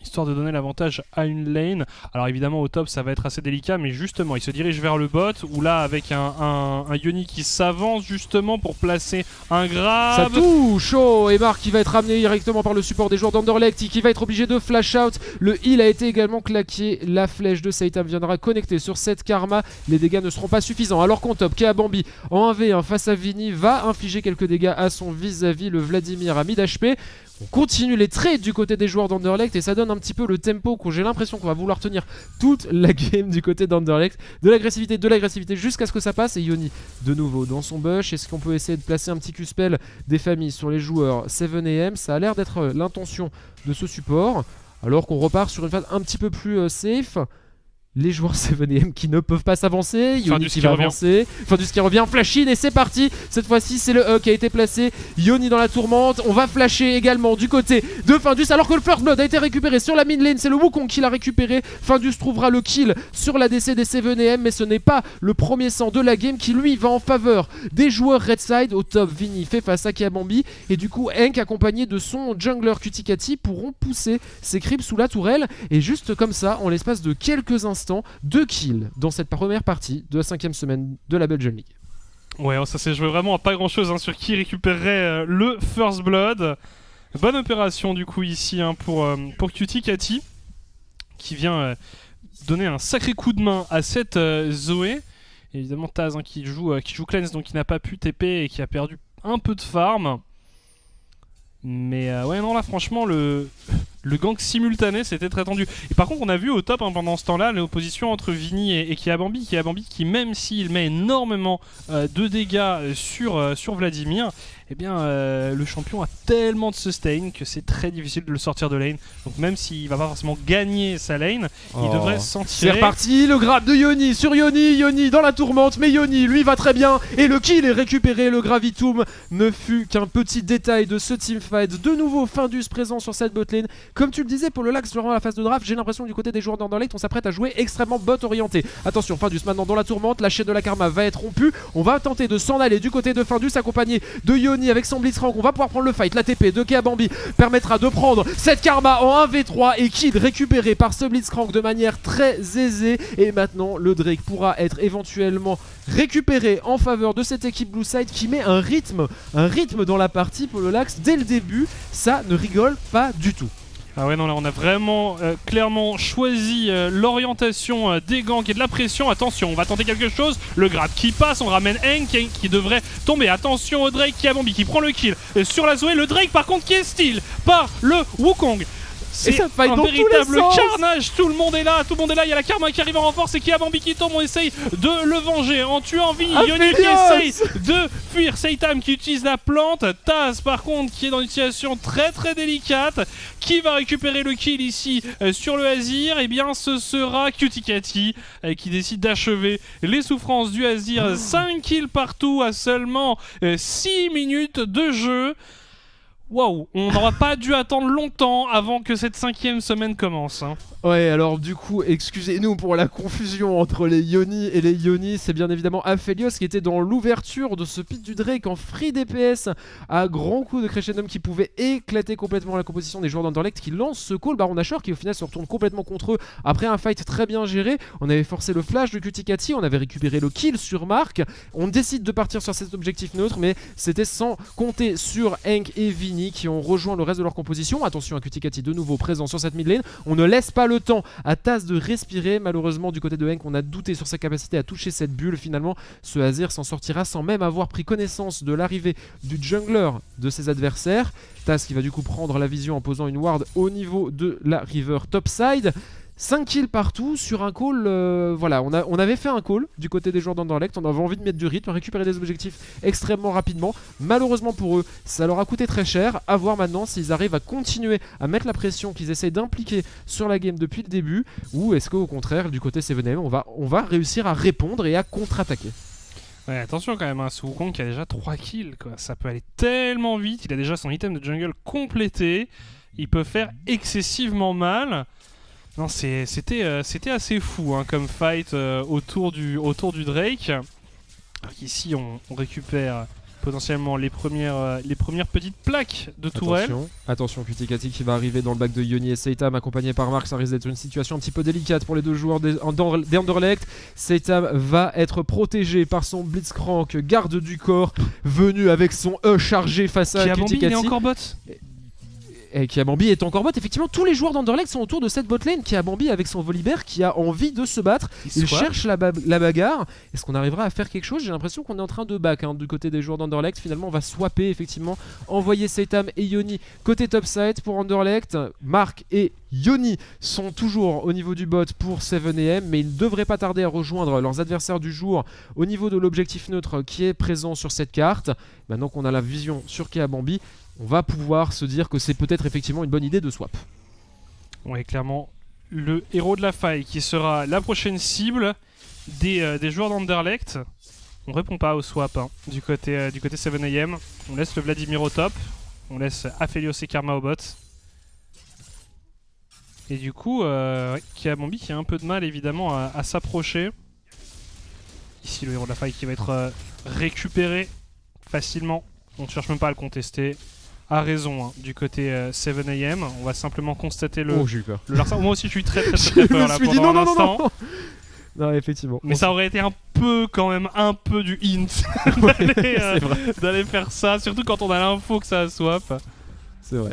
histoire de donner l'avantage à une lane. Alors évidemment au top ça va être assez délicat, mais justement il se dirige vers le bot, où là avec un Yoni qui s'avance justement pour placer un grab. Ça touche, oh, et Marc qui va être ramené directement par le support des joueurs d'Anderlecht, qui va être obligé de flash out. Le heal a été également claqué, la flèche de Seitam viendra connecter sur cette karma. Les dégâts ne seront pas suffisants, alors qu'on top Keabambi en 1v1 face à Vini va infliger quelques dégâts à son vis-à-vis, le Vladimir à mid HP. On continue les trades du côté des joueurs d'Anderlecht et ça donne un petit peu le tempo que j'ai l'impression qu'on va vouloir tenir toute la game du côté d'Anderlecht. De l'agressivité jusqu'à ce que ça passe. Et Yoni de nouveau dans son bush. Est-ce qu'on peut essayer de placer un petit Q-spell des familles sur les joueurs 7AM? Ça a l'air d'être l'intention de ce support. alors qu'on repart sur une phase un petit peu plus safe. Les joueurs 7M qui ne peuvent pas s'avancer. Yoni qui va avancer. Findus qui revient. Flash in et c'est parti. Cette fois-ci, c'est le E qui a été placé. Yoni dans la tourmente. On va flasher également du côté de Findus. Alors que le First Blood a été récupéré sur la mid lane. C'est le Wukong qui l'a récupéré. Findus trouvera le kill sur la DC des 7M. Mais ce n'est pas le premier sang de la game qui, lui, va en faveur des joueurs Red Side. Au top, Vini fait face à Kiabambi. Et du coup, Henk, accompagné de son jungler Kutikati, pourront pousser ses creeps sous la tourelle. Et juste comme ça, en l'espace de quelques instants, 2 kills dans cette première partie de la 5ème semaine de la Belgian League. Ouais, ça s'est joué vraiment à pas grand chose sur qui récupérerait le First Blood. Bonne opération du coup ici pour Kutikati qui vient donner un sacré coup de main à cette Zoé. Et évidemment Taz qui joue Cleanse, donc qui n'a pas pu TP et qui a perdu un peu de farm. Mais ouais non là franchement le gank simultané c'était très tendu. Et par contre on a vu au top pendant ce temps là l'opposition entre Vini et Kiabambi qui même s'il met énormément de dégâts sur Vladimir, eh bien le champion a tellement de sustain que c'est très difficile de le sortir de lane. Donc même s'il va pas forcément gagner sa lane, il devrait s'en tirer. C'est reparti, le grab de Yoni sur Yoni dans la tourmente, mais Yoni lui va très bien et le kill est récupéré. Le Gravitum ne fut qu'un petit détail de ce teamfight. De nouveau Findus présent sur cette botlane. Comme tu le disais pour le Lax durant la phase de draft, j'ai l'impression que du côté des joueurs d'Underlect on s'apprête à jouer extrêmement bot orienté. Attention, Findus maintenant dans la tourmente, la chaîne de la karma va être rompue. On va tenter de s'en aller du côté de Findus accompagné de Yoni avec son Blitzcrank. On va pouvoir prendre le fight. La TP de Kiabambi permettra de prendre cette karma en 1v3 et kill récupéré par ce Blitzcrank de manière très aisée. Et maintenant le Drake pourra être éventuellement récupéré en faveur de cette équipe Blue Side qui met un rythme dans la partie pour le Lax dès le début. Ça ne rigole pas du tout. Ah ouais non là on a vraiment clairement choisi l'orientation des ganks et de la pression. Attention, on va tenter quelque chose. Le grab qui passe, on ramène Henk qui devrait tomber. Attention au Drake Kiabambi qui prend le kill sur la Zoé. Le Drake par contre qui est steal par le Wukong. C'est un véritable carnage, tout le monde est là, il y a la karma qui arrive en renfort, c'est Kiabambi qui tombe, on essaye de le venger en tuant Vini, Yoni qui essaye de fuir, Seitam qui utilise la plante, Taz par contre qui est dans une situation très très délicate, qui va récupérer le kill ici sur le Azir, et bien ce sera Kutikati qui décide d'achever les souffrances du Azir, 5 kills partout à seulement 6 minutes de jeu. Waouh, on n'aura pas dû attendre longtemps avant que cette 5ème semaine commence. Ouais, alors du coup, excusez-nous pour la confusion entre les Yoni et les Yoni. C'est bien évidemment Aphelios qui était dans l'ouverture de ce pit du Drake en free DPS à grands coups de crescendum qui pouvait éclater complètement la composition des joueurs d'Underlect qui lance ce call Baron Nashor qui au final se retourne complètement contre eux après un fight très bien géré. On avait forcé le flash de Kutikati, on avait récupéré le kill sur Mark. On décide de partir sur cet objectif neutre, mais c'était sans compter sur Henk et Vini qui ont rejoint le reste de leur composition. Attention à Kutikati de nouveau présent sur cette mid lane. On ne laisse pas le temps à Taz de respirer. Malheureusement du côté de Henk on a douté sur sa capacité à toucher cette bulle. Finalement ce Azir s'en sortira sans même avoir pris connaissance de l'arrivée du jungler de ses adversaires. Taz qui va du coup prendre la vision en posant une ward au niveau de la river topside. 5 kills partout sur un call, voilà, on avait fait un call du côté des joueurs d'Underlect, on avait envie de mettre du rythme, récupérer des objectifs extrêmement rapidement. Malheureusement pour eux, ça leur a coûté très cher. À voir maintenant s'ils arrivent à continuer à mettre la pression qu'ils essayent d'impliquer sur la game depuis le début, ou est-ce qu'au contraire, du côté 7M, on va réussir à répondre et à contre-attaquer. Ouais, attention quand même, ce Wukong qui a déjà 3 kills, quoi. Ça peut aller tellement vite, il a déjà son item de jungle complété, il peut faire excessivement mal. Non, c'était assez fou comme fight autour du Drake. Alors ici, on récupère potentiellement les premières petites plaques de tourelle. Attention, Kutikati qui va arriver dans le bac de Yoni et Seitam accompagné par Mark. Ça risque d'être une situation un petit peu délicate pour les deux joueurs des Underlect. Seitam va être protégé par son Blitzcrank, garde du corps, venu avec son E chargé face à Kutikati. Il est encore bot. Et Kiabambi est encore bot. Effectivement, tous les joueurs d'Underlect sont autour de cette botlane. Kiabambi avec son Volibear qui a envie de se battre. Il cherche la bagarre. Est-ce qu'on arrivera à faire quelque chose? J'ai l'impression qu'on est en train de back du côté des joueurs d'Underlect. Finalement, on va swapper, effectivement, envoyer Seitam et Yoni côté topside pour Underlect. Mark et Yoni sont toujours au niveau du bot pour 7am, mais ils ne devraient pas tarder à rejoindre leurs adversaires du jour au niveau de l'objectif neutre qui est présent sur cette carte. Maintenant qu'on a la vision sur Kiabambi, on va pouvoir se dire que c'est peut-être effectivement une bonne idée de swap. Ouais, clairement, le héros de la faille qui sera la prochaine cible des joueurs d'Anderlecht. On répond pas au swap hein, du côté 7am. On laisse le Vladimir au top. On laisse Aphelios et Karma au bot. Et du coup, Kiabambi qui a un peu de mal évidemment à s'approcher. Ici le héros de la faille qui va être récupéré facilement. On ne cherche même pas à le contester. A raison hein, du côté 7am. On va simplement constater le, j'ai eu peur. le larcin. Moi aussi je suis très peur là Je me suis dit pendant non, un non, instant. non, non. Non, effectivement. Mais ça aurait été un peu quand même un peu du hint d'aller faire ça, surtout quand on a l'info que ça a swap. C'est vrai.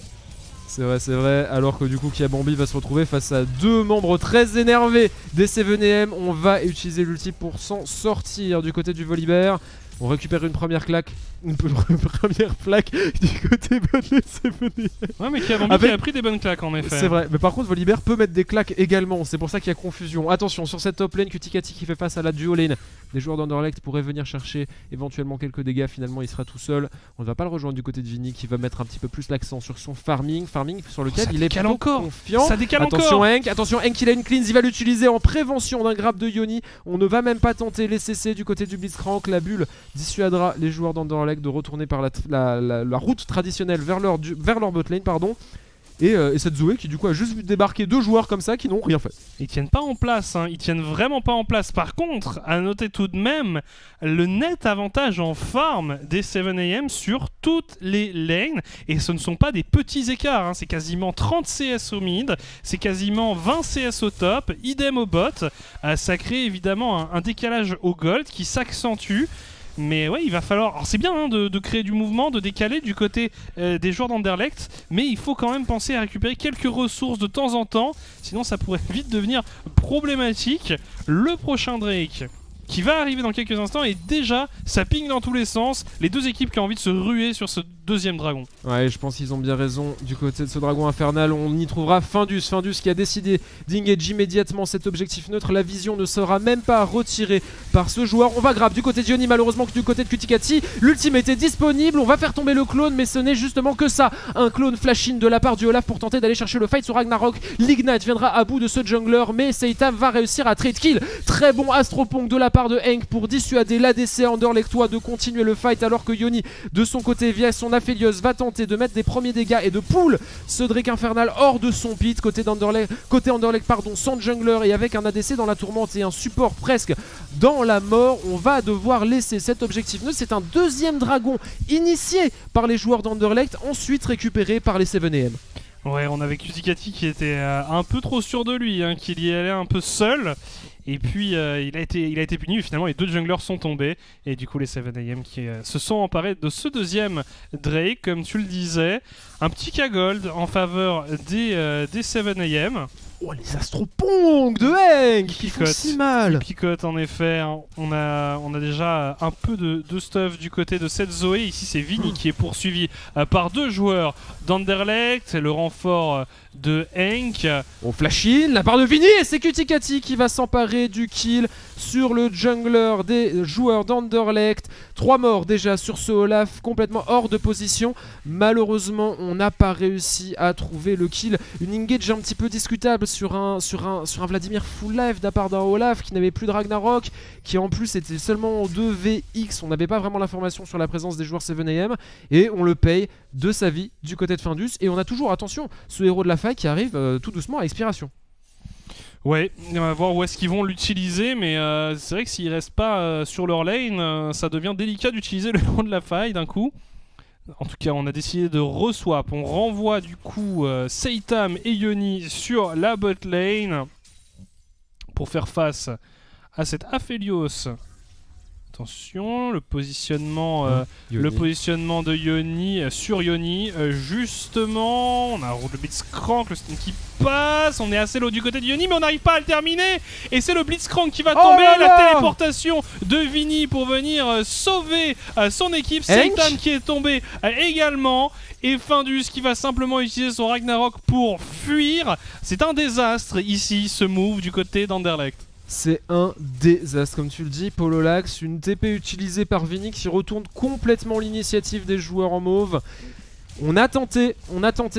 C'est vrai, alors que du coup Kiabambi va se retrouver face à deux membres très énervés des 7am. On va utiliser l'ulti pour s'en sortir du côté du Volibear. On récupère une première claque, une première plaque du côté bonnet 7am. Ouais mais Kiabambi qui a pris des bonnes claques en effet. C'est vrai, mais par contre Volibear peut mettre des claques également, c'est pour ça qu'il y a confusion. Attention, sur cette top lane, Cuticati qui fait face à la duo lane. Les joueurs d'Anderlecht pourraient venir chercher éventuellement quelques dégâts, finalement il sera tout seul. On ne va pas le rejoindre du côté de Vini qui va mettre un petit peu plus l'accent sur son farming sur lequel il est plutôt encore confiant. Ça décale attention encore. Attention Henk, il a une cleanse, il va l'utiliser en prévention d'un grab de Yoni. On ne va même pas tenter les CC du côté du Blitzcrank, la bulle dissuadera les joueurs d'Anderlecht de retourner par la route traditionnelle vers leur botlane pardon. Et cette Zoé qui du coup a juste vu débarquer deux joueurs comme ça qui n'ont rien fait. Ils tiennent pas en place, hein. Ils tiennent vraiment pas en place. Par contre, à noter tout de même le net avantage en farm des 7am sur toutes les lanes. Et ce ne sont pas des petits écarts, hein. C'est quasiment 30 CS au mid, c'est quasiment 20 CS au top, idem au bot. Ça crée évidemment un décalage au gold qui s'accentue. Mais ouais, il va falloir... Alors c'est bien hein, de créer du mouvement, de décaler du côté des joueurs d'Anderlecht, mais il faut quand même penser à récupérer quelques ressources de temps en temps, sinon ça pourrait vite devenir problématique. Le prochain Drake qui va arriver dans quelques instants et déjà ça ping dans tous les sens, les deux équipes qui ont envie de se ruer sur ce deuxième dragon. Ouais, je pense qu'ils ont bien raison. Du côté de ce dragon infernal, on y trouvera Findus qui a décidé d'engage immédiatement cet objectif neutre. La vision ne sera même pas retirée par ce joueur. On va grab du côté de Yoni, malheureusement que du côté de Cuticati. L'ultimate est disponible, on va faire tomber le clone, mais ce n'est justement que ça. Un clone flash-in de la part du Olaf pour tenter d'aller chercher le fight sur Ragnarok. L'Ignite viendra à bout de ce jungler, mais Seitam va réussir à trade kill. Très bon Astropong de la part de Henk pour dissuader l'ADC Anderlechtois de continuer le fight, alors que Yoni, de son côté, via son Aphelios, va tenter de mettre des premiers dégâts et de pull ce Drake infernal hors de son pit. Côté Anderlecht, pardon, sans jungler et avec un ADC dans la tourmente et un support presque dans la mort, on va devoir laisser cet objectif neutre. C'est un deuxième dragon initié par les joueurs d'Anderlecht, ensuite récupéré par les 7am. Ouais, on avait Cuticati qui était un peu trop sûr de lui, hein, qu'il y allait un peu seul. Et puis il a été puni, finalement les deux junglers sont tombés. Et du coup les 7am qui se sont emparés de ce deuxième Drake, comme tu le disais. Un petit K-Gold en faveur des 7am. Oh, les Astropong de Henk qui font si mal. Picote en effet, hein. On a déjà un peu de stuff du côté de cette Zoé. Ici c'est Vini qui est poursuivi par deux joueurs d'Anderlecht. Le renfort de Henk. On flash in la part de Vini et c'est Cuticati qui va s'emparer du kill sur le jungler des joueurs d'Anderlecht. 3 morts déjà sur ce Olaf, complètement hors de position. Malheureusement on n'a pas réussi à trouver le kill. Une engage un petit peu discutable sur un Vladimir full life de la part d'un Olaf qui n'avait plus de Ragnarok, qui en plus était seulement en 2VX. On n'avait pas vraiment l'information sur la présence des joueurs 7am et on le paye de sa vie du côté de Findus. Et on a toujours, attention, ce héros de la faille qui arrive tout doucement à expiration. Ouais, on va voir où est-ce qu'ils vont l'utiliser, mais c'est vrai que s'ils restent pas sur leur lane, ça devient délicat d'utiliser le héros de la faille d'un coup. En tout cas, on a décidé de reswap. On renvoie du coup Seitam et Yoni sur la bot lane pour faire face à cet Aphelios. Attention, le positionnement de Yoni sur Yoni. Justement, on a le Blitzcrank, le stun qui passe. On est assez low du côté de Yoni, mais on n'arrive pas à le terminer. Et c'est le Blitzcrank qui va tomber. La téléportation de Vini pour venir sauver son équipe. Seitam qui est tombé également. Et Findus qui va simplement utiliser son Ragnarok pour fuir. C'est un désastre ici, ce move du côté d'Anderlecht. C'est un désastre, comme tu le dis, Pololax, une TP utilisée par Vini qui retourne complètement l'initiative des joueurs en mauve. On a tenté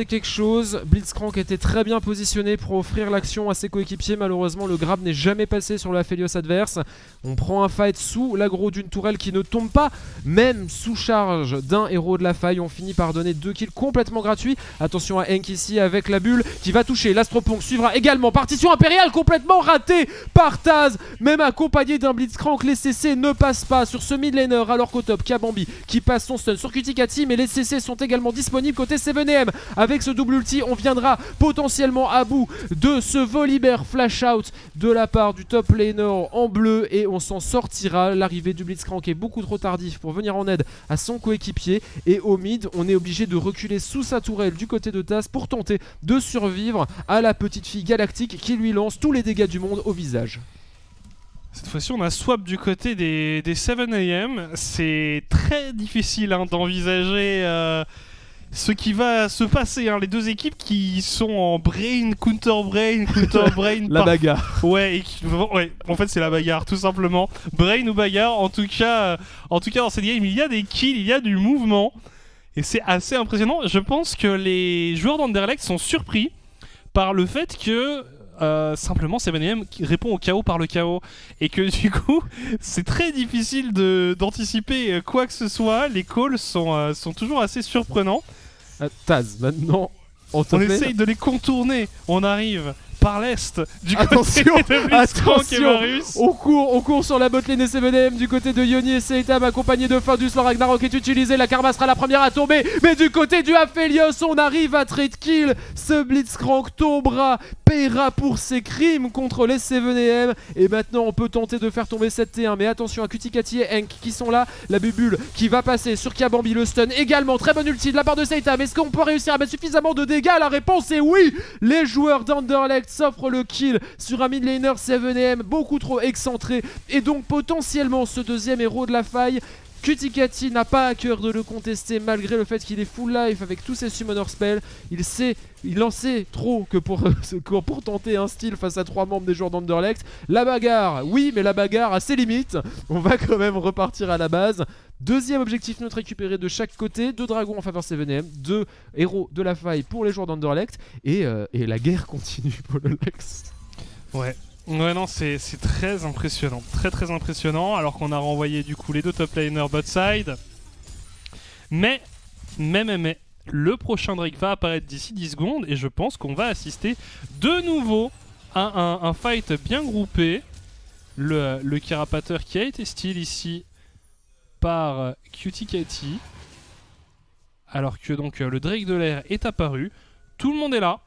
quelque chose. Blitzcrank était très bien positionné pour offrir l'action à ses coéquipiers. Malheureusement, le grab n'est jamais passé sur la Félios adverse. On prend un fight sous l'aggro d'une tourelle qui ne tombe pas, même sous charge d'un héros de la faille. On finit par donner 2 kills complètement gratuits. Attention à Henk ici avec la bulle qui va toucher. L'Astropong suivra également. Partition impériale complètement ratée par Taz, même accompagné d'un Blitzcrank. Les CC ne passent pas sur ce mid laner, alors qu'au top, Kabambi qui passe son stun sur Cuticati, mais les CC sont également disponible côté 7M. Avec ce double ulti, on viendra potentiellement à bout de ce Volibear flash out de la part du top laner en bleu et on s'en sortira. L'arrivée du Blitzcrank est beaucoup trop tardif pour venir en aide à son coéquipier et au mid, on est obligé de reculer sous sa tourelle du côté de Taz pour tenter de survivre à la petite fille galactique qui lui lance tous les dégâts du monde au visage. Cette fois-ci, on a swap du côté des 7am. C'est très difficile d'envisager ce qui va se passer. Les deux équipes qui sont en brain, counter-brain, counter-brain. La bagarre. Ouais, en fait, c'est la bagarre, tout simplement. Brain ou bagarre. En tout cas, dans cette game, il y a des kills, il y a du mouvement. Et c'est assez impressionnant. Je pense que les joueurs d'Anderlecht sont surpris par le fait que simplement 7am répond au chaos par le chaos et que du coup c'est très difficile d'anticiper quoi que ce soit. Les calls sont toujours assez surprenants. Taz, maintenant on essaye de les contourner. On arrive par l'est du côté de Blitzcrank et Varus. On court sur la botlane des 7M du côté de Yoni et Seitam accompagné de Findus. Le Ragnarok est utilisé, la Karma sera la première à tomber, mais du côté du Aphelios on arrive à trade kill. Ce Blitzcrank tombera, paiera pour ses crimes contre les 7M et maintenant on peut tenter de faire tomber cette T1, mais attention à Cuticati et Henk qui sont là. La bubule qui va passer sur Kabambi, le stun également, très bonne ulti de la part de Seitam. Est-ce qu'on peut réussir à mettre suffisamment de dégâts? La réponse est oui. Les joueurs d'Anderlecht s'offre le kill sur un mid laner 7M beaucoup trop excentré et donc potentiellement ce deuxième héros de la faille. Cuticati n'a pas à cœur de le contester malgré le fait qu'il est full life avec tous ses summoner spells. Il en sait trop que pour tenter un style face à 3 membres des joueurs d'Anderlecht. La bagarre, oui, mais la bagarre a ses limites. On va quand même repartir à la base. Deuxième objectif neutre récupéré de chaque côté. 2 dragons en faveur 7M, 2 héros de la faille pour les joueurs d'Anderlecht. Et la guerre continue pour le Lex. Ouais, non, c'est très impressionnant. Très impressionnant. Alors qu'on a renvoyé du coup les 2 top laners bot side. Mais, le prochain Drake va apparaître d'ici 10 secondes. Et je pense qu'on va assister de nouveau à un fight bien groupé. Le carapateur qui a été steal ici par Cuticati. Alors que donc le Drake de l'air est apparu. Tout le monde est là.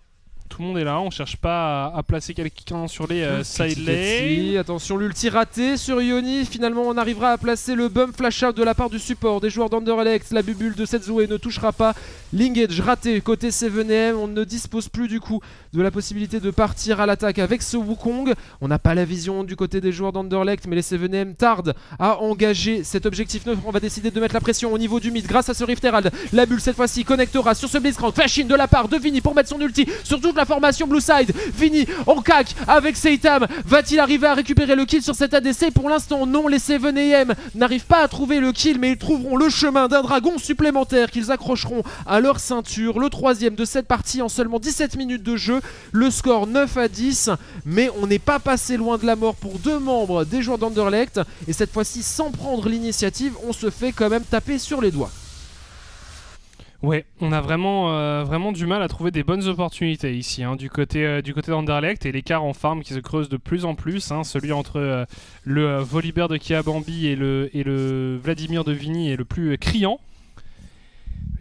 On cherche pas à placer quelqu'un sur les side lanes. Attention, l'ulti raté sur Yoni. Finalement, on arrivera à placer le bump flash out de la part du support des joueurs d'Anderlecht. La bubule de Setsué ne touchera pas. Linkage raté côté 7M. On ne dispose plus du coup de la possibilité de partir à l'attaque avec ce Wukong. On n'a pas la vision du côté des joueurs d'Anderlecht, mais les 7M tardent à engager cet objectif neutre. On va décider de mettre la pression au niveau du mid grâce à ce Rift Herald. La bulle cette fois-ci connectera sur ce Blitzcrank. Flash in de la part de Vini pour mettre son ulti sur toute la formation Blue Side. Vini en cac avec Seitam. Va-t-il arriver à récupérer le kill sur cet ADC? Pour l'instant non, les 7am n'arrivent pas à trouver le kill, mais ils trouveront le chemin d'un dragon supplémentaire qu'ils accrocheront à leur ceinture. Le troisième de cette partie en seulement 17 minutes de jeu. Le score 9-10, mais on n'est pas passé loin de la mort pour 2 membres des joueurs d'Anderlecht. Et cette fois-ci, sans prendre l'initiative, on se fait quand même taper sur les doigts. Ouais, on a vraiment du mal à trouver des bonnes opportunités ici du côté d'Anderlecht, et l'écart en farm qui se creuse de plus en plus, celui entre le Volibear de Kabambi et le Vladimir de Vini est le plus criant.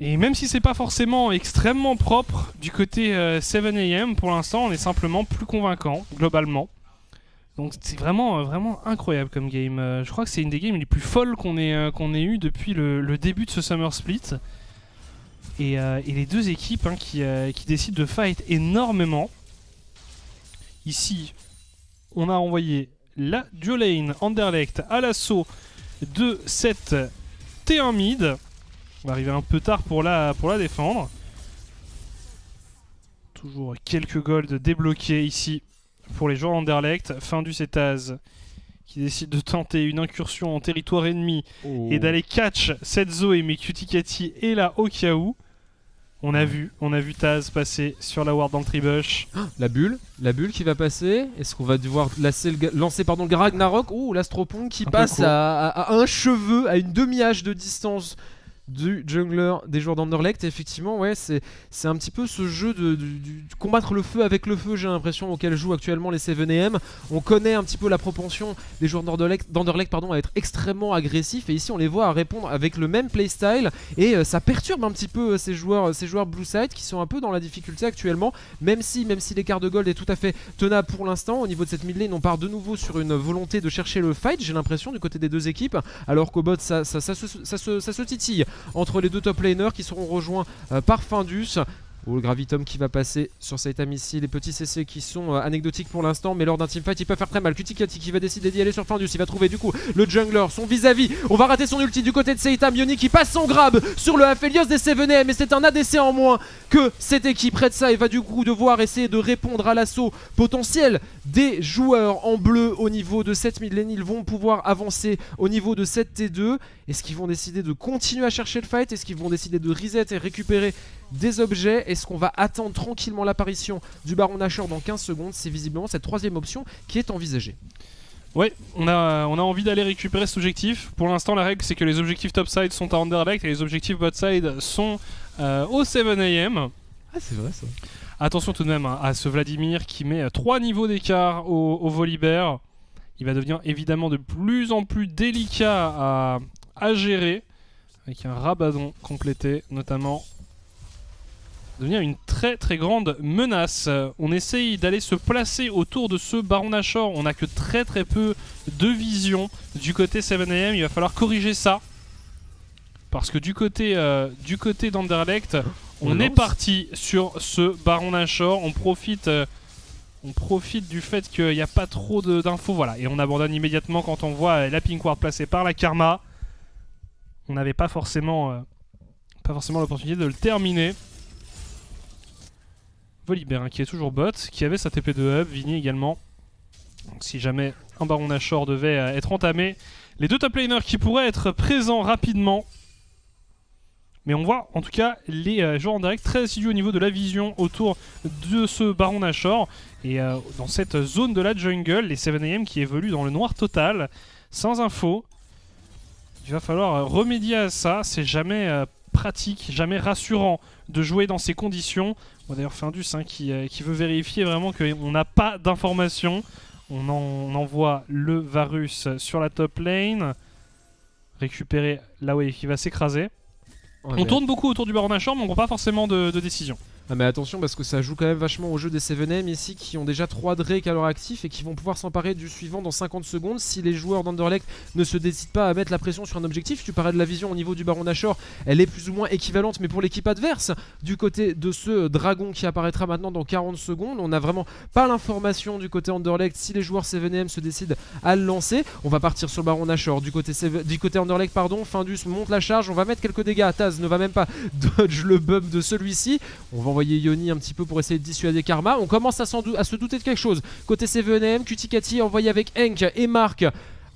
Et même si c'est pas forcément extrêmement propre du côté 7am, pour l'instant on est simplement plus convaincant globalement. Donc c'est vraiment incroyable comme game. Je crois que c'est une des games les plus folles qu'on ait eu depuis le début de ce Summer Split. Et les deux équipes qui décident de fight énormément. Ici, on a envoyé la duo lane Anderlecht à l'assaut de cette T1 mid. On va arriver un peu tard pour la défendre. Toujours quelques golds débloqués ici pour les joueurs Anderlecht. Findus et Taz qui décide de tenter une incursion en territoire ennemi et d'aller catch cette Zoé, mais Cuticati est là au cas où. On a vu Taz passer sur la ward dans le tribush. La bulle qui va passer. Est-ce qu'on va devoir lancer le Ragnarok? Oh, l'Astropong qui passe à un cheveu, à une demi-hache de distance du jungler des joueurs d'Anderlecht. Effectivement, ouais, c'est un petit peu ce jeu de combattre le feu avec le feu, j'ai l'impression, auquel jouent actuellement les 7AM. On connaît un petit peu la propension des joueurs d'Anderlecht à être extrêmement agressifs, et ici on les voit à répondre avec le même playstyle, et ça perturbe un petit peu ces joueurs Blue Side qui sont un peu dans la difficulté actuellement, même si l'écart de gold est tout à fait tenable pour l'instant. Au niveau de cette mid lane, on part de nouveau sur une volonté de chercher le fight, j'ai l'impression, du côté des deux équipes, alors qu'au bot ça se titille entre les deux top laners qui seront rejoints par Findus. Le Gravitum qui va passer sur Saitam ici, les petits CC qui sont anecdotiques pour l'instant, mais lors d'un teamfight il peut faire très mal. Cuticati qui va décider d'y aller sur Findus, il va trouver du coup le jungler, son vis-à-vis. On va rater son ulti du côté de Saitam. Yoni qui passe son grab sur le Aphelios des 7AM, mais c'est un ADC en moins que cette équipe. Red Side va du coup devoir essayer de répondre à l'assaut potentiel des joueurs en bleu au niveau de cette mid lane. Ils vont pouvoir avancer au niveau de cette T2. Est-ce qu'ils vont décider de continuer à chercher le fight? Est-ce qu'ils vont décider de reset et récupérer des objets? Est-ce qu'on va attendre tranquillement l'apparition du Baron Nashor dans 15 secondes? C'est visiblement cette troisième option qui est envisagée. Ouais, on a envie d'aller récupérer cet objectif. Pour l'instant, la règle c'est que les objectifs topside sont à Anderlecht et les objectifs botside sont au 7AM. Ah, c'est vrai ça. Attention tout de même à ce Vladimir qui met 3 niveaux d'écart au Volibear. Il va devenir évidemment de plus en plus délicat à gérer, avec un Rabadon complété notamment. Devenir une très très grande menace. On essaye d'aller se placer autour de ce Baron Nashor. On n'a que très très peu de vision du côté 7AM. Il va falloir corriger ça. Parce que du côté d'Anderlecht, on est parti sur ce Baron Nashor. On profite du fait qu'il n'y a pas trop d'infos. Voilà. Et on abandonne immédiatement quand on voit la Pink Ward placée par la Karma. On n'avait pas forcément l'opportunité de le terminer. Volibear qui est toujours bot, qui avait sa TP de hub, Vini également. Donc si jamais un Baron Nashor devait être entamé, les deux top laners qui pourraient être présents rapidement. Mais on voit en tout cas les joueurs en direct très assidus au niveau de la vision autour de ce Baron Nashor. Et dans cette zone de la jungle, les 7AM qui évoluent dans le noir total, sans info. Il va falloir remédier à ça, c'est jamais pratique, jamais rassurant de jouer dans ces conditions. Bon, d'ailleurs Findus qui veut vérifier vraiment qu'on n'a pas d'informations. On envoie le Varus sur la top lane. Récupérer la wave qui va s'écraser. Ouais, on tourne beaucoup autour du Baron Nashor, mais on ne prend pas forcément de décision. Ah mais attention parce que ça joue quand même vachement au jeu des 7AM ici qui ont déjà 3 Drake à leur actif et qui vont pouvoir s'emparer du suivant dans 50 secondes si les joueurs d'Anderlecht ne se décident pas à mettre la pression sur un objectif. Tu parlais de la vision au niveau du Baron Nashor, elle est plus ou moins équivalente mais pour l'équipe adverse du côté de ce dragon qui apparaîtra maintenant dans 40 secondes. On n'a vraiment pas l'information du côté Anderlecht si les joueurs 7AM se décident à le lancer. On va partir sur le Baron Nashor du côté Anderlecht, pardon. Findus monte la charge, on va mettre quelques dégâts. Taz ne va même pas dodge le bump de celui-ci. On va envoyer Yoni un petit peu pour essayer de dissuader Karma. On commence à se douter de quelque chose. Côté 7AM, Cuticati envoyé avec Henk et Mark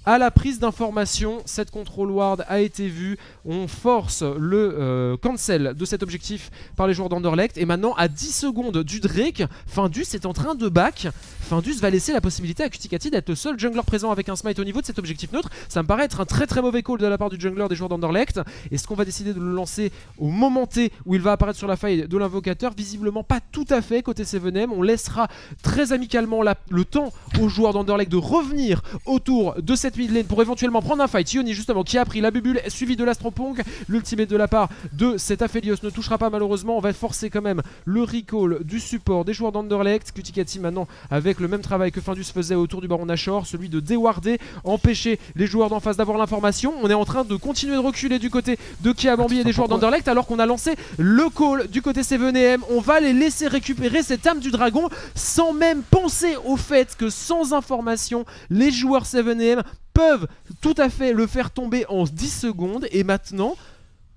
à la prise d'information. Cette control ward a été vue. On force le cancel de cet objectif par les joueurs d'Anderlecht. Et maintenant, à 10 secondes du Drake, Findus est en train de back. Findus va laisser la possibilité à Cuticati d'être le seul jungler présent avec un smite au niveau de cet objectif neutre. Ça me paraît être un très très mauvais call de la part du jungler des joueurs d'Anderlecht. Est-ce qu'on va décider de le lancer au moment T où il va apparaître sur la faille de l'invocateur? Visiblement pas tout à fait côté 7AM. On laissera très amicalement le temps aux joueurs d'Anderlecht de revenir autour de cette mid lane pour éventuellement prendre un fight. Yoni justement qui a pris la bubule suivi de l'Astropong. L'ultimate de la part de cet Aphelios ne touchera pas malheureusement. On va forcer quand même le recall du support des joueurs d'Anderlecht. Cuticati maintenant avec le même travail que Findus faisait autour du Baron Nashor, celui de déwarder, empêcher les joueurs d'en face d'avoir l'information. On est en train de continuer de reculer du côté de Kiabambi et des joueurs d'Anderlecht alors qu'on a lancé le call du côté 7AM. On va les laisser récupérer cette âme du dragon sans même penser au fait que sans information, les joueurs 7AM peuvent tout à fait le faire tomber en 10 secondes. Et maintenant,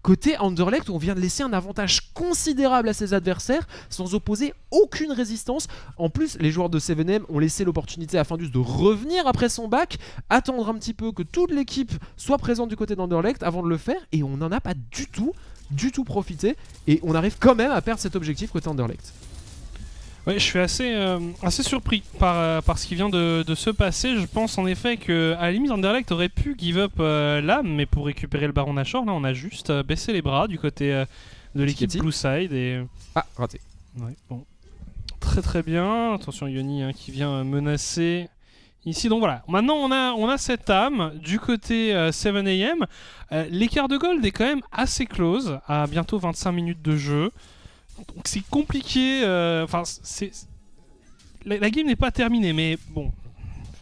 côté Anderlecht, on vient de laisser un avantage considérable à ses adversaires sans opposer aucune résistance. En plus, les joueurs de 7AM ont laissé l'opportunité à Findus de revenir après son back, attendre un petit peu que toute l'équipe soit présente du côté d'Anderlecht avant de le faire. Et on n'en a pas du tout du tout profiter et on arrive quand même à perdre cet objectif côté Anderlecht. Ouais, je suis assez surpris par ce qui vient de se passer. Je pense en effet que à la limite Anderlecht aurait pu give up là, mais pour récupérer le Baron Nashor, là on a juste baissé les bras du côté de l'équipe Blue Side et raté. Ouais, bon. Très très bien. Attention Yoni hein, qui vient menacer ici. Donc voilà, maintenant on a cette âme du côté 7am. L'écart de gold est quand même assez close à bientôt 25 minutes de jeu. Donc c'est compliqué, la game n'est pas terminée, mais bon,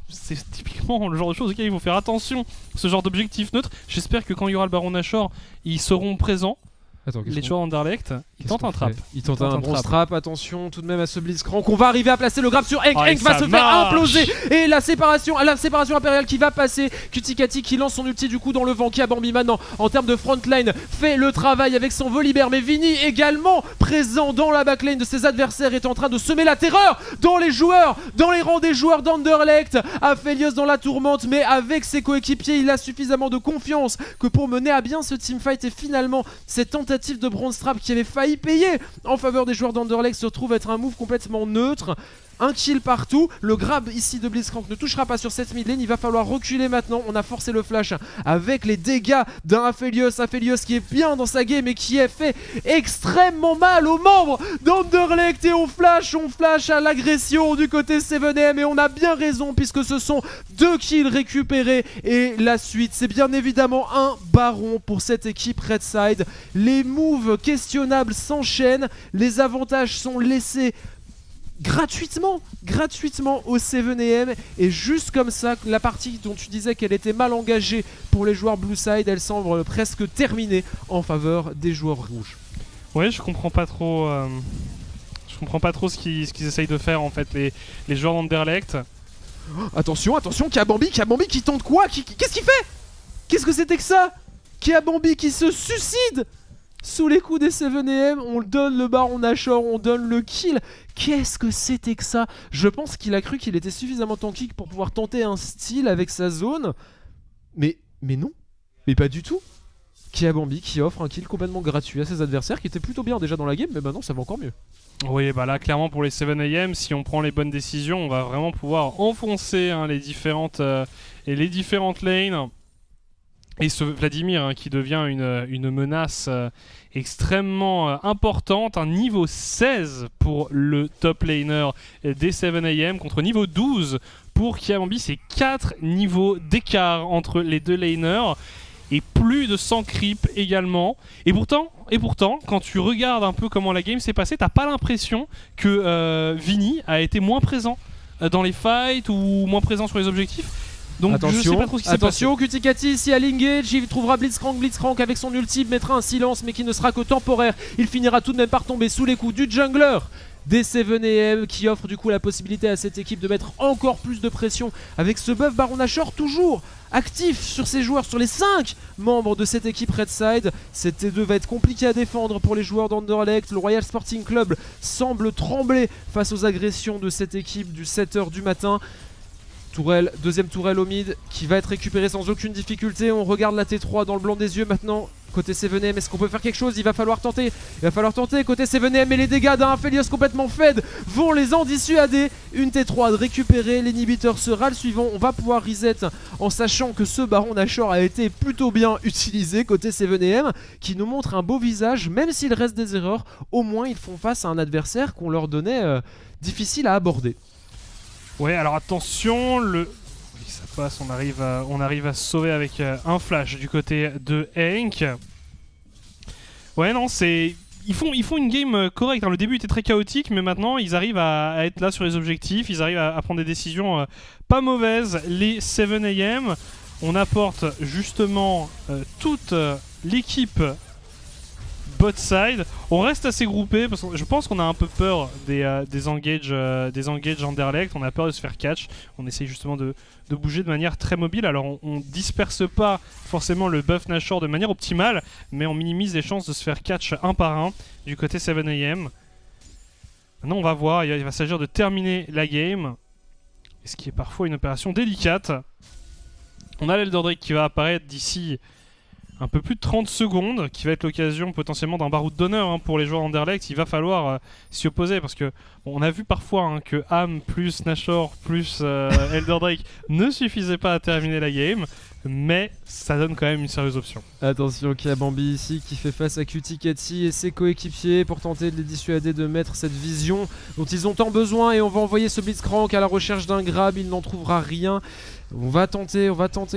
c'est typiquement le genre de choses auxquelles il faut faire attention, ce genre d'objectif neutre. J'espère que quand il y aura le Baron Nashor, ils seront présents. Attends, les joueurs Anderlecht, ils tentent un trap. Ils tentent un bon trap, attention tout de même à ce Blitzcrank. On va arriver à placer le grab sur Henk. Henk va se faire imploser. Et la séparation impériale qui va passer. Kutikati qui lance son ulti du coup dans le vent. Kiabambi maintenant en termes de frontline fait le travail avec son Volibear. Mais Vini également présent dans la backlane de ses adversaires est en train de semer la terreur dans les rangs des joueurs d'Anderlecht. Aphelios dans la tourmente, mais avec ses coéquipiers, il a suffisamment de confiance que pour mener à bien ce teamfight. Et finalement, cette tentative de bronze trap qui avait failli payer en faveur des joueurs d'Anderlecht se retrouve être un move complètement neutre. Un kill partout, le grab ici de Blitzcrank ne touchera pas sur cette mid lane, il va falloir reculer maintenant, on a forcé le flash avec les dégâts d'un Aphelios qui est bien dans sa game et qui a fait extrêmement mal aux membres d'Anderlecht et on flash à l'agression du côté 7am et on a bien raison puisque ce sont 2 kills récupérés et la suite c'est bien évidemment un baron pour cette équipe Redside. Les moves questionnables s'enchaînent, les avantages sont laissés gratuitement au 7am et juste comme ça la partie dont tu disais qu'elle était mal engagée pour les joueurs Blue Side, elle semble presque terminée en faveur des joueurs rouges. Ouais, je comprends pas trop ce qu'ils essayent de faire en fait les joueurs d'Anderlecht. Attention, Kiabambi qui tente quoi? Qu'est-ce qu'il fait? Qu'est-ce que c'était que ça? Kiabambi qui se suicide sous les coups des 7am, on donne le Baron Nashor, on donne le kill. Qu'est-ce que c'était que ça? Je pense qu'il a cru qu'il était suffisamment tanky pour pouvoir tenter un style avec sa zone. Mais non, mais pas du tout. Kiabambi qui offre un kill complètement gratuit à ses adversaires qui étaient plutôt bien déjà dans la game, mais maintenant ça va encore mieux. Oui, bah là clairement pour les 7am, si on prend les bonnes décisions, on va vraiment pouvoir enfoncer hein, les différentes lanes. Et ce Vladimir hein, qui devient une menace extrêmement importante, un niveau 16 pour le top laner des 7am contre niveau 12 pour Kiabambi, c'est 4 niveaux d'écart entre les deux laners et plus de 100 creeps également. Et pourtant, quand tu regardes un peu comment la game s'est passée, t'as pas l'impression que Vini a été moins présent dans les fights ou moins présent sur les objectifs. Donc je sais pas trop ce qui s'est passé. Attention, Kutikati ici à l'engage, il trouvera Blitzcrank avec son ulti mettra un silence mais qui ne sera que temporaire. Il finira tout de même par tomber sous les coups du jungler des 7am qui offre du coup la possibilité à cette équipe de mettre encore plus de pression avec ce buff Baron Nashor toujours actif sur ses joueurs, sur les 5 membres de cette équipe Redside. Cette T2 va être compliqué à défendre pour les joueurs d'Anderlecht. Le Royal Sporting Club semble trembler face aux agressions de cette équipe du 7h du matin. Deuxième tourelle au mid qui va être récupérée sans aucune difficulté. On regarde la T3 dans le blanc des yeux maintenant. Côté 7am, est-ce qu'on peut faire quelque chose? Il va falloir tenter. Côté 7am, et les dégâts d'un Aphelios complètement fed vont les en dissuader. Une T3 de récupérer. L'inhibiteur sera le suivant. On va pouvoir reset en sachant que ce Baron Nashor a été plutôt bien utilisé. Côté 7am qui nous montre un beau visage. Même s'il reste des erreurs, au moins ils font face à un adversaire qu'on leur donnait difficile à aborder. Ouais, alors attention, oui, ça passe, on arrive à se sauver avec un flash du côté de Henk. Ouais, non, ils font une game correcte. Hein. Le début était très chaotique, mais maintenant ils arrivent à être là sur les objectifs, ils arrivent à prendre des décisions pas mauvaises. Les 7am, on apporte justement toute l'équipe bot side. On reste assez groupé parce que je pense qu'on a un peu peur des engages Anderlecht. On a peur de se faire catch. On essaye justement de bouger de manière très mobile. Alors on disperse pas forcément le buff Nashor de manière optimale, mais on minimise les chances de se faire catch un par un du côté 7am. Maintenant on va voir, il va s'agir de terminer la game, ce qui est parfois une opération délicate. On a l'Elder Drake qui va apparaître d'ici un peu plus de 30 secondes, qui va être l'occasion potentiellement d'un baroud d'honneur pour les joueurs d'Anderlecht. Il va falloir s'y opposer parce que on a vu parfois que Ham plus Nashor plus Elder Drake ne suffisaient pas à terminer la game, mais ça donne quand même une sérieuse option. Attention, Kiabambi ici qui fait face à Cuticati et ses coéquipiers pour tenter de les dissuader de mettre cette vision dont ils ont tant besoin, et on va envoyer ce Blitzcrank à la recherche d'un grab, il n'en trouvera rien. On va tenter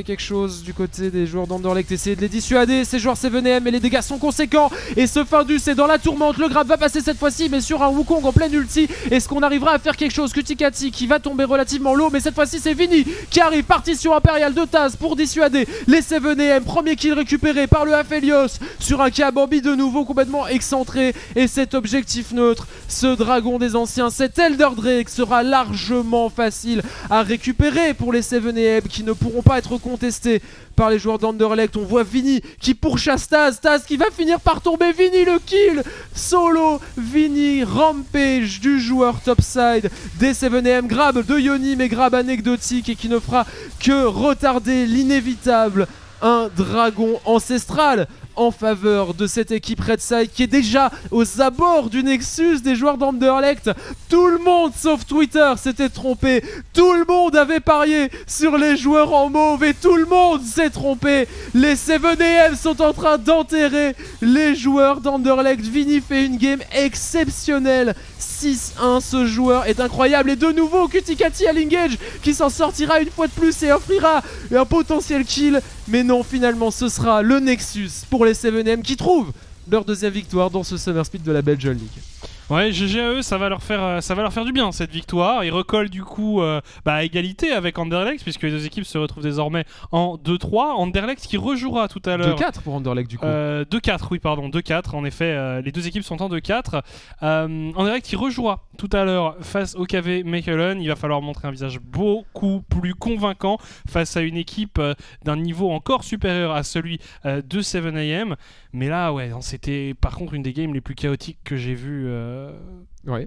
quelque chose du côté des joueurs d'Anderlecht, essayer de les dissuader, ces joueurs 7M, mais les dégâts sont conséquents. Et ce Findus est dans la tourmente, le grab va passer cette fois-ci, mais sur un Wukong en pleine ulti. Est-ce qu'on arrivera à faire quelque chose? Cuticati qui va tomber relativement low, mais cette fois-ci c'est Vini qui arrive, partition impériale de Taz pour dissuader les 7M. Premier kill récupéré par le Aphelios sur un Kiabambi de nouveau complètement excentré. Et cet objectif neutre, ce dragon des anciens, cet Elder Drake sera largement facile à récupérer pour les 7M qui ne pourront pas être contestés par les joueurs d'Anderlecht. On voit Vini qui pourchasse Taz, Taz qui va finir par tomber, Vini le kill solo, Vini rampage du joueur topside des 7M, grab de Yoni, mais grab anecdotique et qui ne fera que retarder l'inévitable, un dragon ancestral en faveur de cette équipe Redside qui est déjà aux abords du Nexus des joueurs d'Anderlecht. Tout le monde sauf Twitter s'était trompé, tout le monde avait parié sur les joueurs en mauve et tout le monde s'est trompé. Les 7M sont en train d'enterrer les joueurs d'Anderlecht. Vini fait une game exceptionnelle, 6-1, ce joueur est incroyable. Et de nouveau Cuticati à l'engage qui s'en sortira une fois de plus et offrira un potentiel kill. Mais non, finalement ce sera le Nexus pour les 7M qui trouvent leur deuxième victoire dans ce Summer Split de la Belgian League. Ouais, GG à eux, ça va leur faire du bien cette victoire. Ils recollent du coup à égalité avec Anderlecht, puisque les deux équipes se retrouvent désormais en 2-3. Anderlecht qui rejouera tout à l'heure 2-4 pour Anderlecht du coup. 2-4, oui pardon, 2-4 en effet, les deux équipes sont en 2-4. Anderlecht qui rejouera tout à l'heure face au KV Mechelen. Il va falloir montrer un visage beaucoup plus convaincant face à une équipe d'un niveau encore supérieur à celui de 7AM. Mais là, ouais, c'était par contre une des games les plus chaotiques que j'ai vues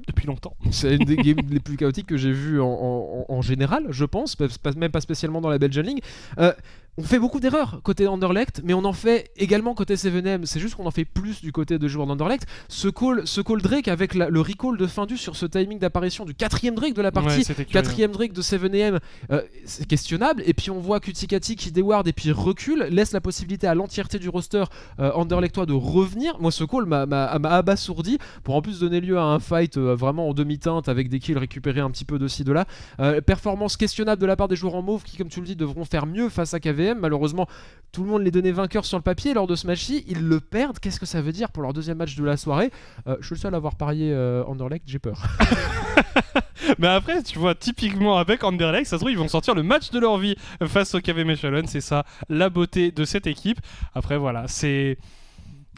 depuis longtemps. C'est une des games les plus chaotiques que j'ai vues en général, je pense, même pas spécialement dans la Belgian League. On fait beaucoup d'erreurs côté Anderlecht, mais on en fait également côté 7M. C'est juste qu'on en fait plus du côté de joueurs d'Anderlecht. Ce call Drake avec le recall de Findus sur ce timing d'apparition du 4ème Drake de la partie, 4ème Drake de 7M, c'est questionnable. Et puis on voit Cuticati qui déward et puis recule, laisse la possibilité à l'entièreté du roster Anderlechtois de revenir. Moi ce call m'a abasourdi pour en plus donner lieu à un fight vraiment en demi-teinte avec des kills récupérés un petit peu de ci de là. Performance questionnable de la part des joueurs en mauve qui, comme tu le dis, devront faire mieux face à KVM. Malheureusement, tout le monde les donnait vainqueurs sur le papier lors de ce match-ci. Ils le perdent. Qu'est-ce que ça veut dire pour leur deuxième match de la soirée? Je suis le seul à avoir parié Anderlecht, j'ai peur. Mais après, tu vois, typiquement avec Anderlecht, ça se trouve, ils vont sortir le match de leur vie face au KV Mechelen. C'est ça, la beauté de cette équipe. Après, voilà,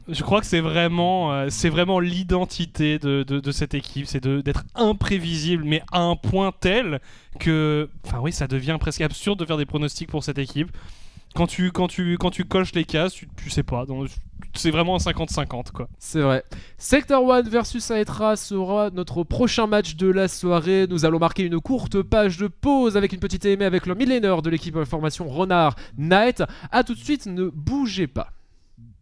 je crois que c'est vraiment l'identité de cette équipe, c'est d'être imprévisible, mais à un point tel que, enfin oui, ça devient presque absurde de faire des pronostics pour cette équipe. Quand tu coches les cases, tu sais pas. Donc, c'est vraiment un 50-50 quoi. C'est vrai. Sector 1 versus Aetra sera notre prochain match de la soirée. Nous allons marquer une courte page de pause avec une petite émée avec le midlaner de l'équipe formation Renard, Knight. A tout de suite, ne bougez pas.